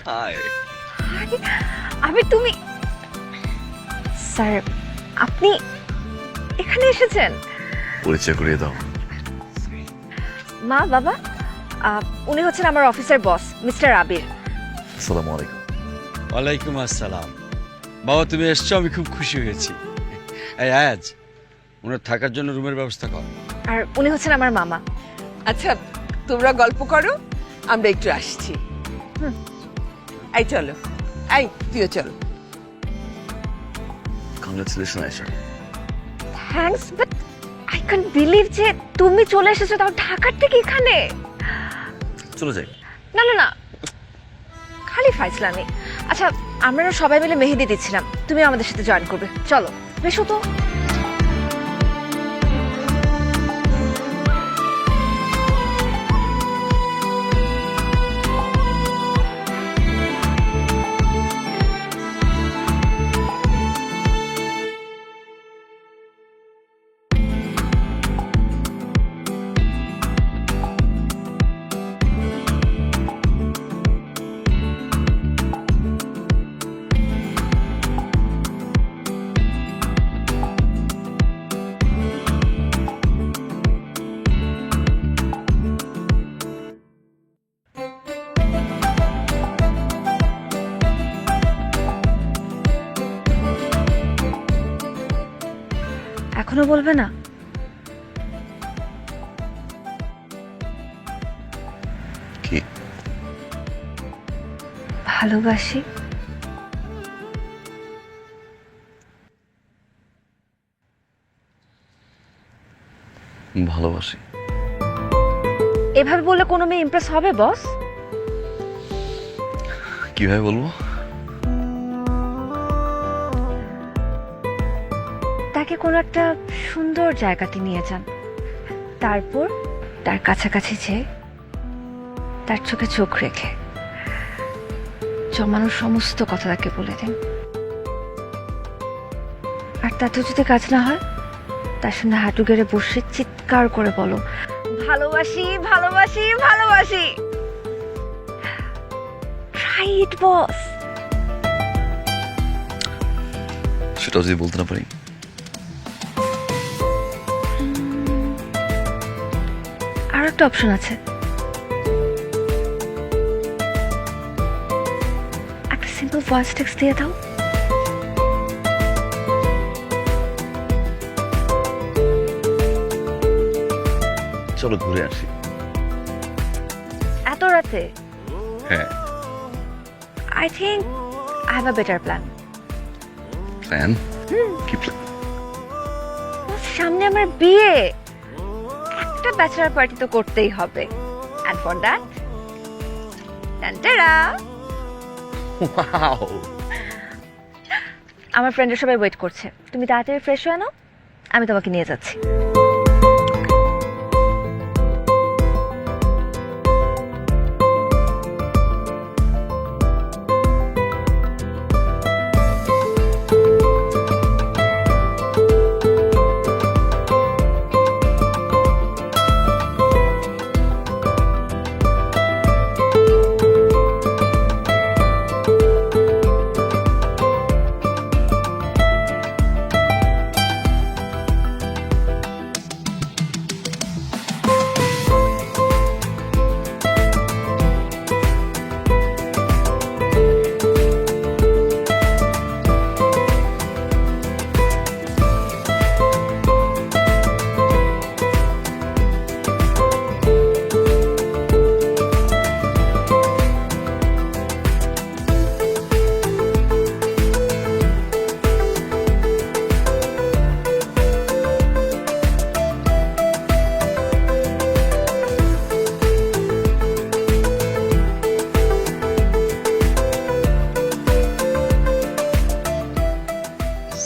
Speaker 6: হাই।
Speaker 5: আবির তুমি, স্যার আপনি এখানে এসেছেন?
Speaker 6: পরিচয় করিয়ে দাও।
Speaker 5: মা বাবা, উনি হচ্ছেন আমার অফিসের বস মিস্টার আবির।
Speaker 6: আসসালামু আলাইকুম।
Speaker 3: ওয়ালাইকুম আসসালাম। বাবা তুমি এসছো, আমি খুব খুশি হয়েছি। এই আজ ওনার থাকার জন্য রুমের ব্যবস্থা কর।
Speaker 5: আর উনি হচ্ছেন আমার মামা।
Speaker 12: আচ্ছা তোমরা গল্প করো, আমরা একটু আসছি। এই চলো, এই তুইও চলো।
Speaker 6: Congratulation Ayesha.
Speaker 5: Thanks, but I can't believe যে তুমি চলে এসেছো, তাও ঢাকার থেকে এখানে।
Speaker 6: চলে যাই।
Speaker 5: না না না, খালি ফাইজলামি। আচ্ছা আমরা না সবাই মিলে মেহেদি দিচ্ছিলাম, তুমি আমাদের সাথে জয়েন করবে, চলো বেশো তো। এখনো বলবে না?
Speaker 6: কি?
Speaker 5: ভালোবাসি।
Speaker 6: ভালোবাসি।
Speaker 5: এভাবে বললে কোনো মেয়ে ইমপ্রেস হবে বস?
Speaker 6: কিভাবে বলবো?
Speaker 5: তাকে কোনো একটা সুন্দর জায়গাতে নিয়ে যান, তারপর তার কাছাকাছি যেয়ে তার চোখে চোখ রেখে জমানোর সমস্ত কথা তাকে বলে দিন। আর তাতেও যদি কাজ না হয়, তার সামনে হাঁটু গেড়ে বসে চিৎকার করে বলো, ভালোবাসি ভালোবাসি ভালোবাসি। ট্রাই ইট বস।
Speaker 6: সেটাও যদি বলতে না পারি?
Speaker 5: আর একটা অপশন আছে, একটা সিম্পল ভয়েস টেক্সট দিয়ে দাও।
Speaker 6: চলো ঘুরে আসি।
Speaker 5: এত রাতে?
Speaker 6: হ্যাঁ।
Speaker 5: I think I have a better plan.
Speaker 6: Plan? কি প্ল্যান?
Speaker 5: সামনে আমার বিয়ে, একটা ব্যাচেলার পার্টি তো করতেই হবে। এন্ড ফর দ্যাট টান্টারা,
Speaker 6: ওয়াও,
Speaker 5: আমার ফ্রেন্ডরা সবাই ওয়েট করছে, তুমি তাড়াতাড়ি ফ্রেশ হয়ে নাও, আমি তোমাকে নিয়ে যাচ্ছি।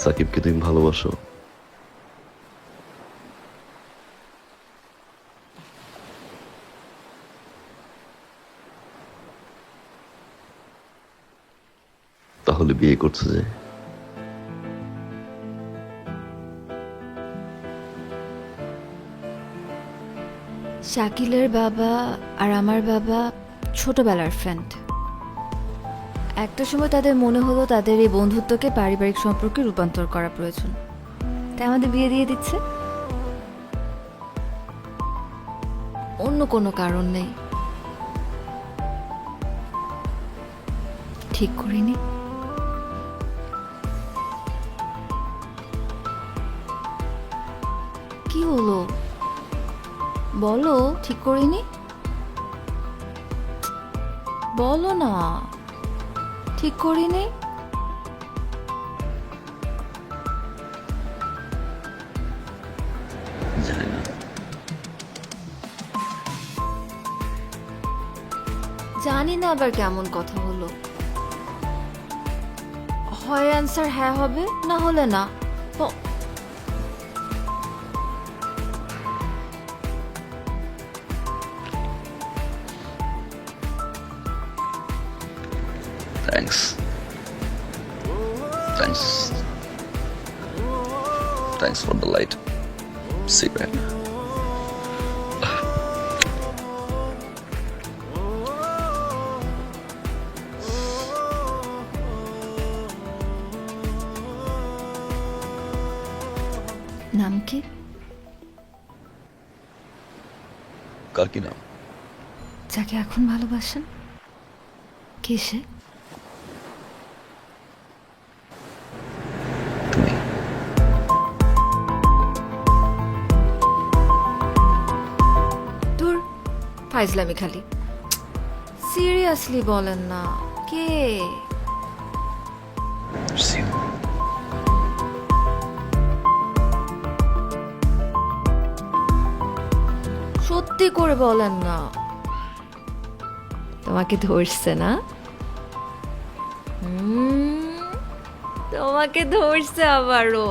Speaker 6: সাকিবকে তুমি ভালোবাসো? তাহলে বিয়ে করছে যে?
Speaker 10: শাকিলের বাবা আর আমার বাবা ছোটবেলার ফ্রেন্ড। একটা সময় তাদের মনে হলো তাদের এই বন্ধুত্বকে পারিবারিক সম্পর্কে রূপান্তর করা প্রয়োজন, তাই আমাদের বিয়ে দিয়ে দিচ্ছে। অন্য কোনো কারণ নেই। ঠিক করিনি। কি হলো বলো? ঠিক করিনি? বলো না ঠিক করিনি।
Speaker 6: জানি না।
Speaker 10: জানি না আবার কেমন কথা হলো? হয় অ্যান্সার হ্যাঁ হবে, না হলে না।
Speaker 6: Thanks. Thanks for the light. Cigarette.
Speaker 10: নাম কি?
Speaker 6: কার কি নাম?
Speaker 10: যাকে এখন ভালোবাসেন কে সে? দূর ফাইজলামি খালি। সিরিয়াসলি বলেন না কে? সত্যি করে বলেন না। তোমাকে ধরছে না? তোমাকে ধরছে আবারও।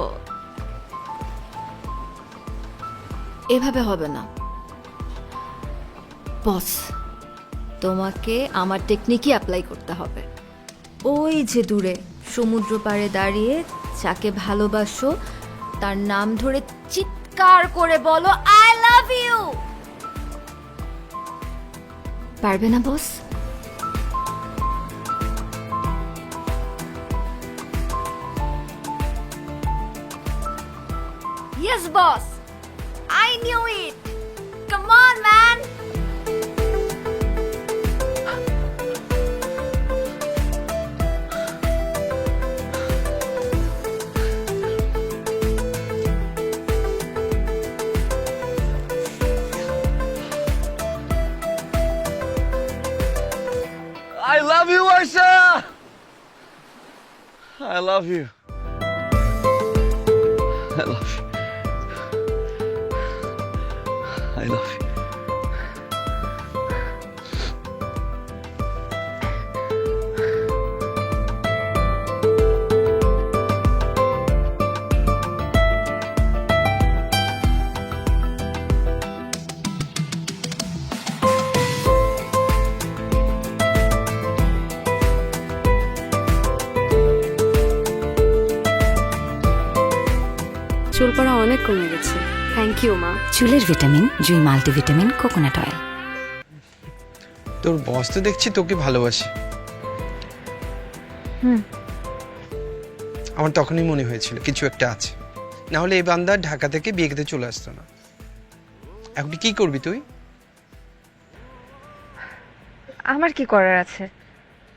Speaker 10: এভাবে হবে না বস, তোমাকে আমার টেকনিকই অ্যাপ্লাই করতে হবে। ওই যে দূরে সমুদ্র পাড়ে দাঁড়িয়ে যাকে ভালোবাসো তার নাম ধরে চিৎকার করে বলো আই লাভ ইউ। পারবে না বস? Yes, boss. I knew it. Come on, man.
Speaker 3: I love you, Aisha. I love you. I love you. I love you.
Speaker 9: চুল পড়া অনেক কমে গেছে। থ্যাংক ইউ মা।
Speaker 10: চুলের ভিটামিন জুই মাল্টিভিটামিন কোকোনাট অয়েল।
Speaker 7: তোর বস তো দেখছি তোকে ভালোবাসে। আমার তখনই মনে হয়েছিল কিছু একটা আছে, না হলে এই বান্দা ঢাকা থেকে বিয়ে খেতে চলে আসতো না। এখন কি করবি তুই?
Speaker 5: আমার কি করার আছে?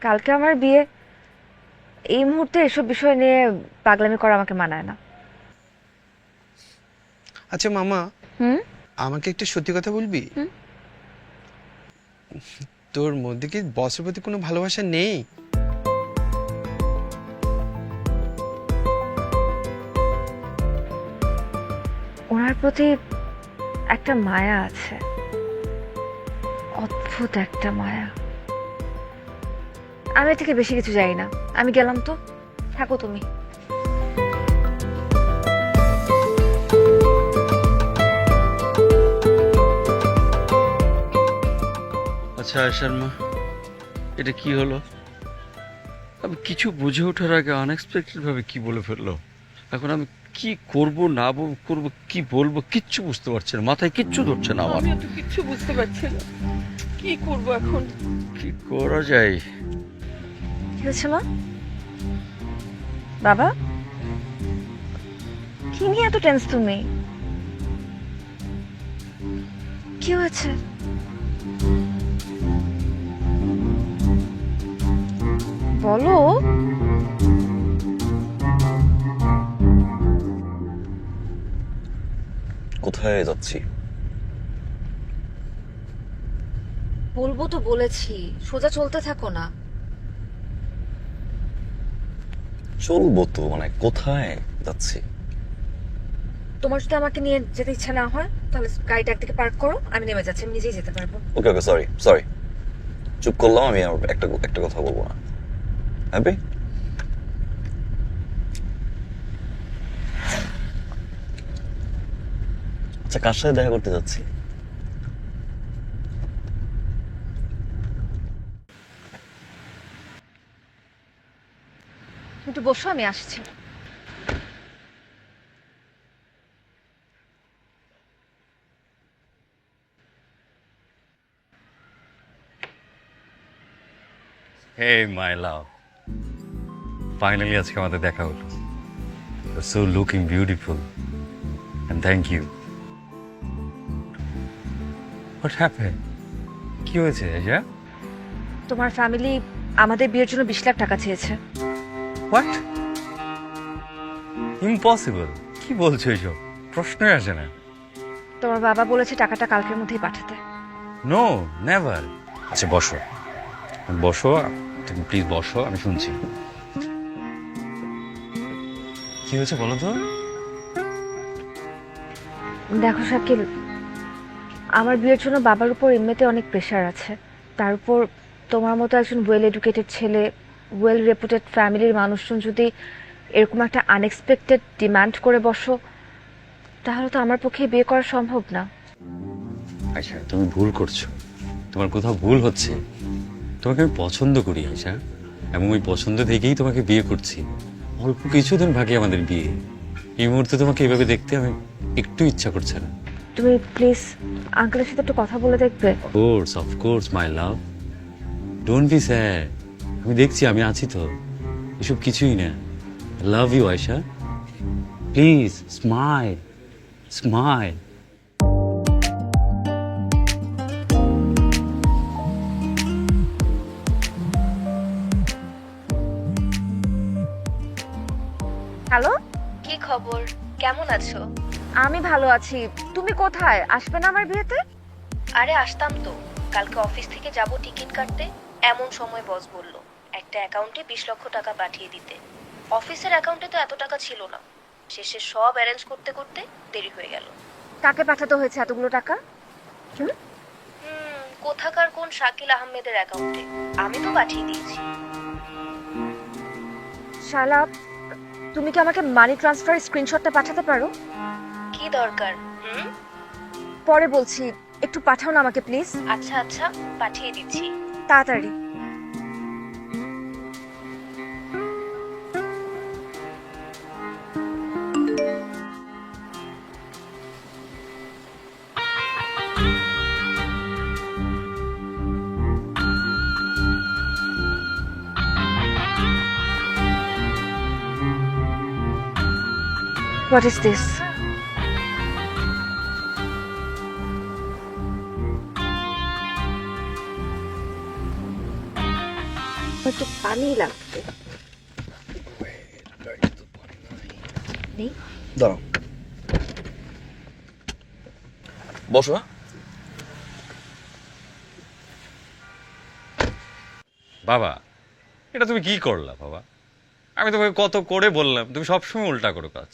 Speaker 5: কালকে আমার বিয়ে। এই মুহূর্তে এসব বিষয় নিয়ে পাগলামি করা আমাকে মানায় না।
Speaker 7: আচ্ছা মামা, আমাকে একটা সত্যি কথা বলবি? তোর মধ্যে কি বসের প্রতি কোনো ভালোবাসা নেই?
Speaker 5: ওনার প্রতি একটা মায়া আছে, অদ্ভুত একটা মায়া। আমি এর থেকে বেশি কিছু জানি না। আমি গেলাম তো, থাকো তুমি।
Speaker 3: আচ্ছা আয়শার মা, এটা কি হলো? আমি কিছু বুঝে ওঠার আগে আনএক্সপেক্টেড ভাবে কি বলে ফেললো। এখন আমি কি করব না করব, কি বলবো কিচ্ছু বুঝতে পারছি না, মাথায় কিচ্ছু ধরছে না আমার।
Speaker 12: আমি তো কিচ্ছু বুঝতে পারছি না কি করব এখন।
Speaker 3: কি করা যায়?
Speaker 5: কি হয়েছে মা? বাবা, কি নিয়ে এত টেন্স তুমি? কি হয়েছে? বলো।
Speaker 6: কোথায় যাচ্ছি?
Speaker 10: বলবো তো বলেছি, সোজা চলতে থাকো না।
Speaker 6: চলবো তো, মানে কোথায় যাচ্ছি?
Speaker 5: তোমার যদি আমাকে নিয়ে যেতে ইচ্ছা না হয় তাহলে গাড়িটা একদিকে পার্ক করো, আমি নেমে যাচ্ছি, আমি নিজেই যেতে পারবো।
Speaker 6: ওকে ওকে, সরি, চুপ করলাম। আমি আর একটা কথা বলবো না। হ্যাপি? আচ্ছা, কার সাথে দেখা করতে যাচ্ছি?
Speaker 5: একটু বসো, আমি আসছি।
Speaker 3: হে মাই লাভ, ফাইনালি আজকে আমাদের দেখা হলো। So looking beautiful and thank you. What happened? কি হয়েছে আয়শা?
Speaker 5: তোমার ফ্যামিলি আমাদের বিয়ের জন্য 20 লাখ টাকা চেয়েছে।
Speaker 3: হোয়াট? ইম্পসিবল। কি বলছো এসব? প্রশ্নই আসে না।
Speaker 5: তোমার বাবা বলেছে টাকাটা কালকের মধ্যেই পাঠাতে।
Speaker 3: No, never. আচ্ছা বসো, বসো, তুমি প্লিজ বসো, আমি শুনছি। কি হয়েছে বলো তো?
Speaker 5: দেখো শাকিল, আমার বিয়ের জন্য বাবার উপর এমনিতে অনেক প্রেশার আছে, তার উপর তোমার মতো একজন ওয়েল এডুকেটেড ছেলে, ওয়েল রেপুটেড ফ্যামিলির মানুষজন যদি এরকম একটা আনএক্সপেক্টেড ডিমান্ড করে বসো, তাহলে তো আমার পক্ষে বিয়ে করা সম্ভব না।
Speaker 3: আচ্ছা, তুমি ভুল করছো, তোমার কোথাও ভুল হচ্ছে। তোমাকে আমি পছন্দ করি আয়শা, এবং ওই পছন্দ থেকেই তোমাকে বিয়ে করছি। অল্প কিছুদিন বাকি আমাদের বিয়ে। এই মুহূর্তে তোমাকে এইভাবে দেখতে আমি একটু ইচ্ছা করছে না।
Speaker 5: তুমি প্লিজ আঙ্কেলের সাথে একটু কথা বলে দেখবে।
Speaker 3: Of course my love, don't be sad. আমি দেখছি, আমি আছি তো, এসব কিছুই না। Love you Aisha, please smile smile.
Speaker 5: Hello,
Speaker 10: কি খবর, কেমন আছো?
Speaker 5: আমি ভালো আছি। তুমি কোথায়? আসবে না আমার বিয়েতে?
Speaker 10: আরে আসতাম তো, কালকে অফিস থেকে যাব টিকিট কাটতে, এমন সময় বস বলল একটা অ্যাকাউন্টে 20 লক্ষ টাকা পাঠিয়ে দিতে। অফিসের অ্যাকাউন্টে তো এত টাকা ছিল না, শেষে সব অ্যারেঞ্জ করতে করতে দেরি হয়ে গেল।
Speaker 5: কাকে পাঠাতে হয়েছে এতগুলো টাকা?
Speaker 10: কোথাকার কোন শাকিল আহমেদের অ্যাকাউন্টে, আমি তো পাঠিয়ে দিয়েছি।
Speaker 5: শালা, তুমি কি আমাকে মানি ট্রান্সফার স্ক্রিনশটটা পাঠাতে পারো?
Speaker 10: কি দরকার?
Speaker 5: পরে বলছি, একটু পাঠাও না আমাকে প্লিজ।
Speaker 10: আচ্ছা আচ্ছা, পাঠিয়ে দিচ্ছি।
Speaker 5: তাড়াতাড়ি। What is this? একটু পানি লাগবে। নেই?
Speaker 6: দাঁড়াও, বসো।
Speaker 3: বাবা, এটা তুমি কি করলা বাবা? আমি তোমাকে কত করে বললাম, তুমি সবসময় উল্টা করো কাজ।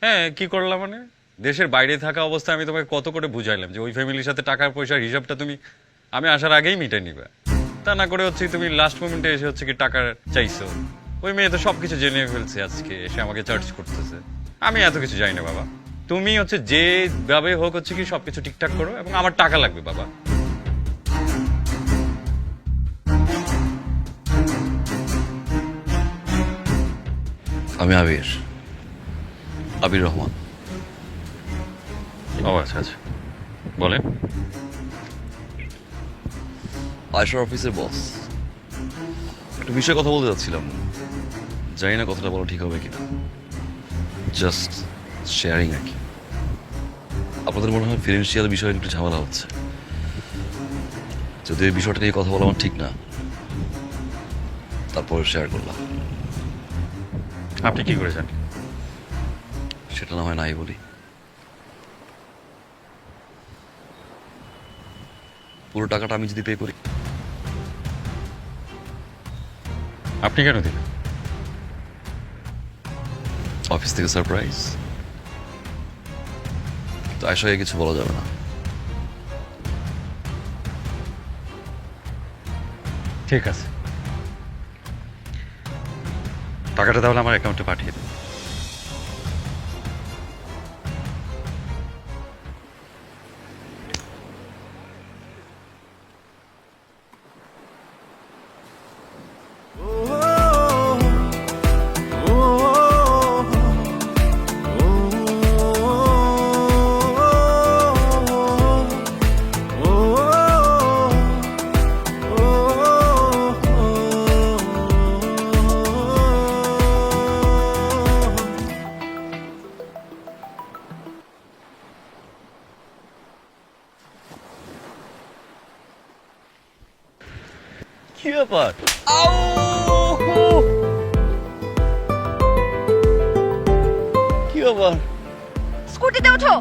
Speaker 3: হ্যাঁ, কি করলাম মানে? দেশের বাইরে থাকা অবস্থায় আমি তোমাকে কত করে বুঝাইলাম যে ওই ফ্যামিলির সাথে টাকার পয়সার হিসাবটা তুমি আমি আসার আগেই মিটে নিবে। তা না করে হচ্ছে তুমি লাস্ট মোমেন্টে এসে হচ্ছে কি টাকা চাইছো। ওই মেয়ে তো সবকিছু জেনে ফেলছে, আজকে এসে আমাকে চার্জ করতেছে। আমি এত কিছু জানি না বাবা। তুমি হচ্ছে যেভাবে হোক হচ্ছে কি সবকিছু ঠিকঠাক করো, এবং আমার টাকা লাগবে বাবা।
Speaker 6: আমি আবির রহমান।
Speaker 3: ও আচ্ছা আচ্ছা, বলেন।
Speaker 6: আয়শার অফিসের বস, একটা বিষয়ে কথা বলতে যাচ্ছিলাম, জানি না কথাটা বলা ঠিক হবে কিনা, জাস্ট শেয়ারিং আর কি। আপনাদের মনে হয় ফিনান্সিয়াল বিষয়ে একটু ঝামেলা হচ্ছে, যদি এই বিষয়টা নিয়ে কথা বলা আমার ঠিক না, তারপর শেয়ার করলাম।
Speaker 3: আপনি কি করেছেন?
Speaker 6: সেটা না হয় নাই বলি। পুরো টাকাটা আমি যদি পে করি।
Speaker 3: আপনি কেন দিবেন?
Speaker 6: অফিস থেকে সারপ্রাইজ, তো আয়শাকে কিছু বলা যাবে না।
Speaker 3: ঠিক আছে, টাকাটা তাহলে আমার অ্যাকাউন্টে পাঠিয়ে দিন।
Speaker 6: কি ব্যাপার? কি ব্যাপার?
Speaker 5: স্কুটিতে ওঠো।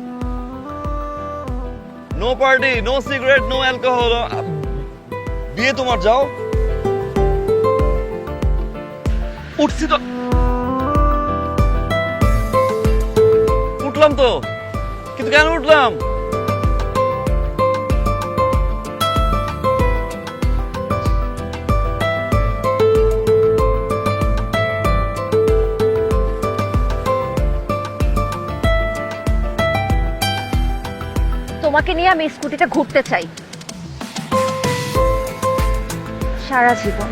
Speaker 6: No party, no cigarette, no alcohol. বিয়ে তোমার, যাও। উঠছি তো, উঠলাম তো, কিন্তু কেন উঠলাম?
Speaker 5: তোমাকে নিয়ে আমি স্কুটিতে ঘুরতে চাই সারা জীবন।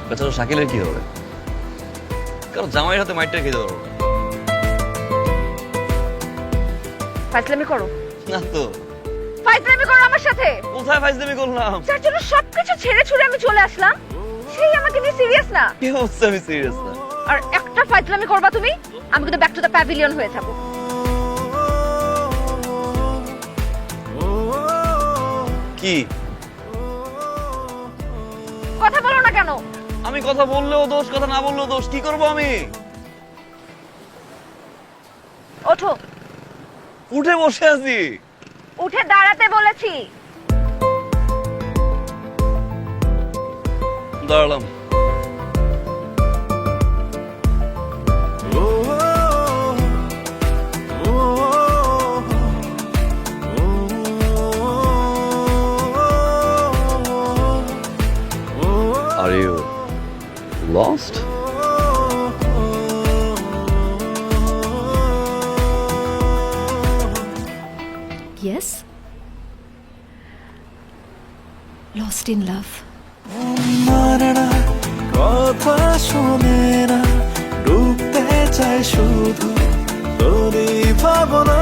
Speaker 6: বেচারা শাকিলের কি হবে? কারণ জামাইয়ের হাতে মাইরটা খেতে পারবো না।
Speaker 5: ফাইজলামি করো
Speaker 6: না তো।
Speaker 5: ফাইজলামি করো আমার সাথে।
Speaker 6: কোথায় ফাইজলামি করলাম?
Speaker 5: যার জন্য সবকিছু ছেড়ে ছুড়ে আমি চলে আসলাম, সেই আমাকে নিয়ে সিরিয়াস না।
Speaker 6: কি হচ্ছে? আমি সিরিয়াস না।
Speaker 5: আর একটা ফাইজলামি করবা তুমি, আমি কিন্তু ব্যাক টু দ্য প্যাভিলিয়ন হয়ে যাবো।
Speaker 6: কি
Speaker 5: কথা বলো না কেন?
Speaker 6: আমি কথা বললেও দোষ, কথা না বললেও দোষ। কি করব আমি?
Speaker 5: ওঠো।
Speaker 6: উঠে বসে আছি।
Speaker 5: উঠে দাঁড়াতে বলেছি।
Speaker 6: দাঁড়ালাম। Are you lost?
Speaker 10: Yes. Lost in love.
Speaker 11: মানে না, কথা শোনে না, ডুবতে চাই শুধু তোরই ভাবনা।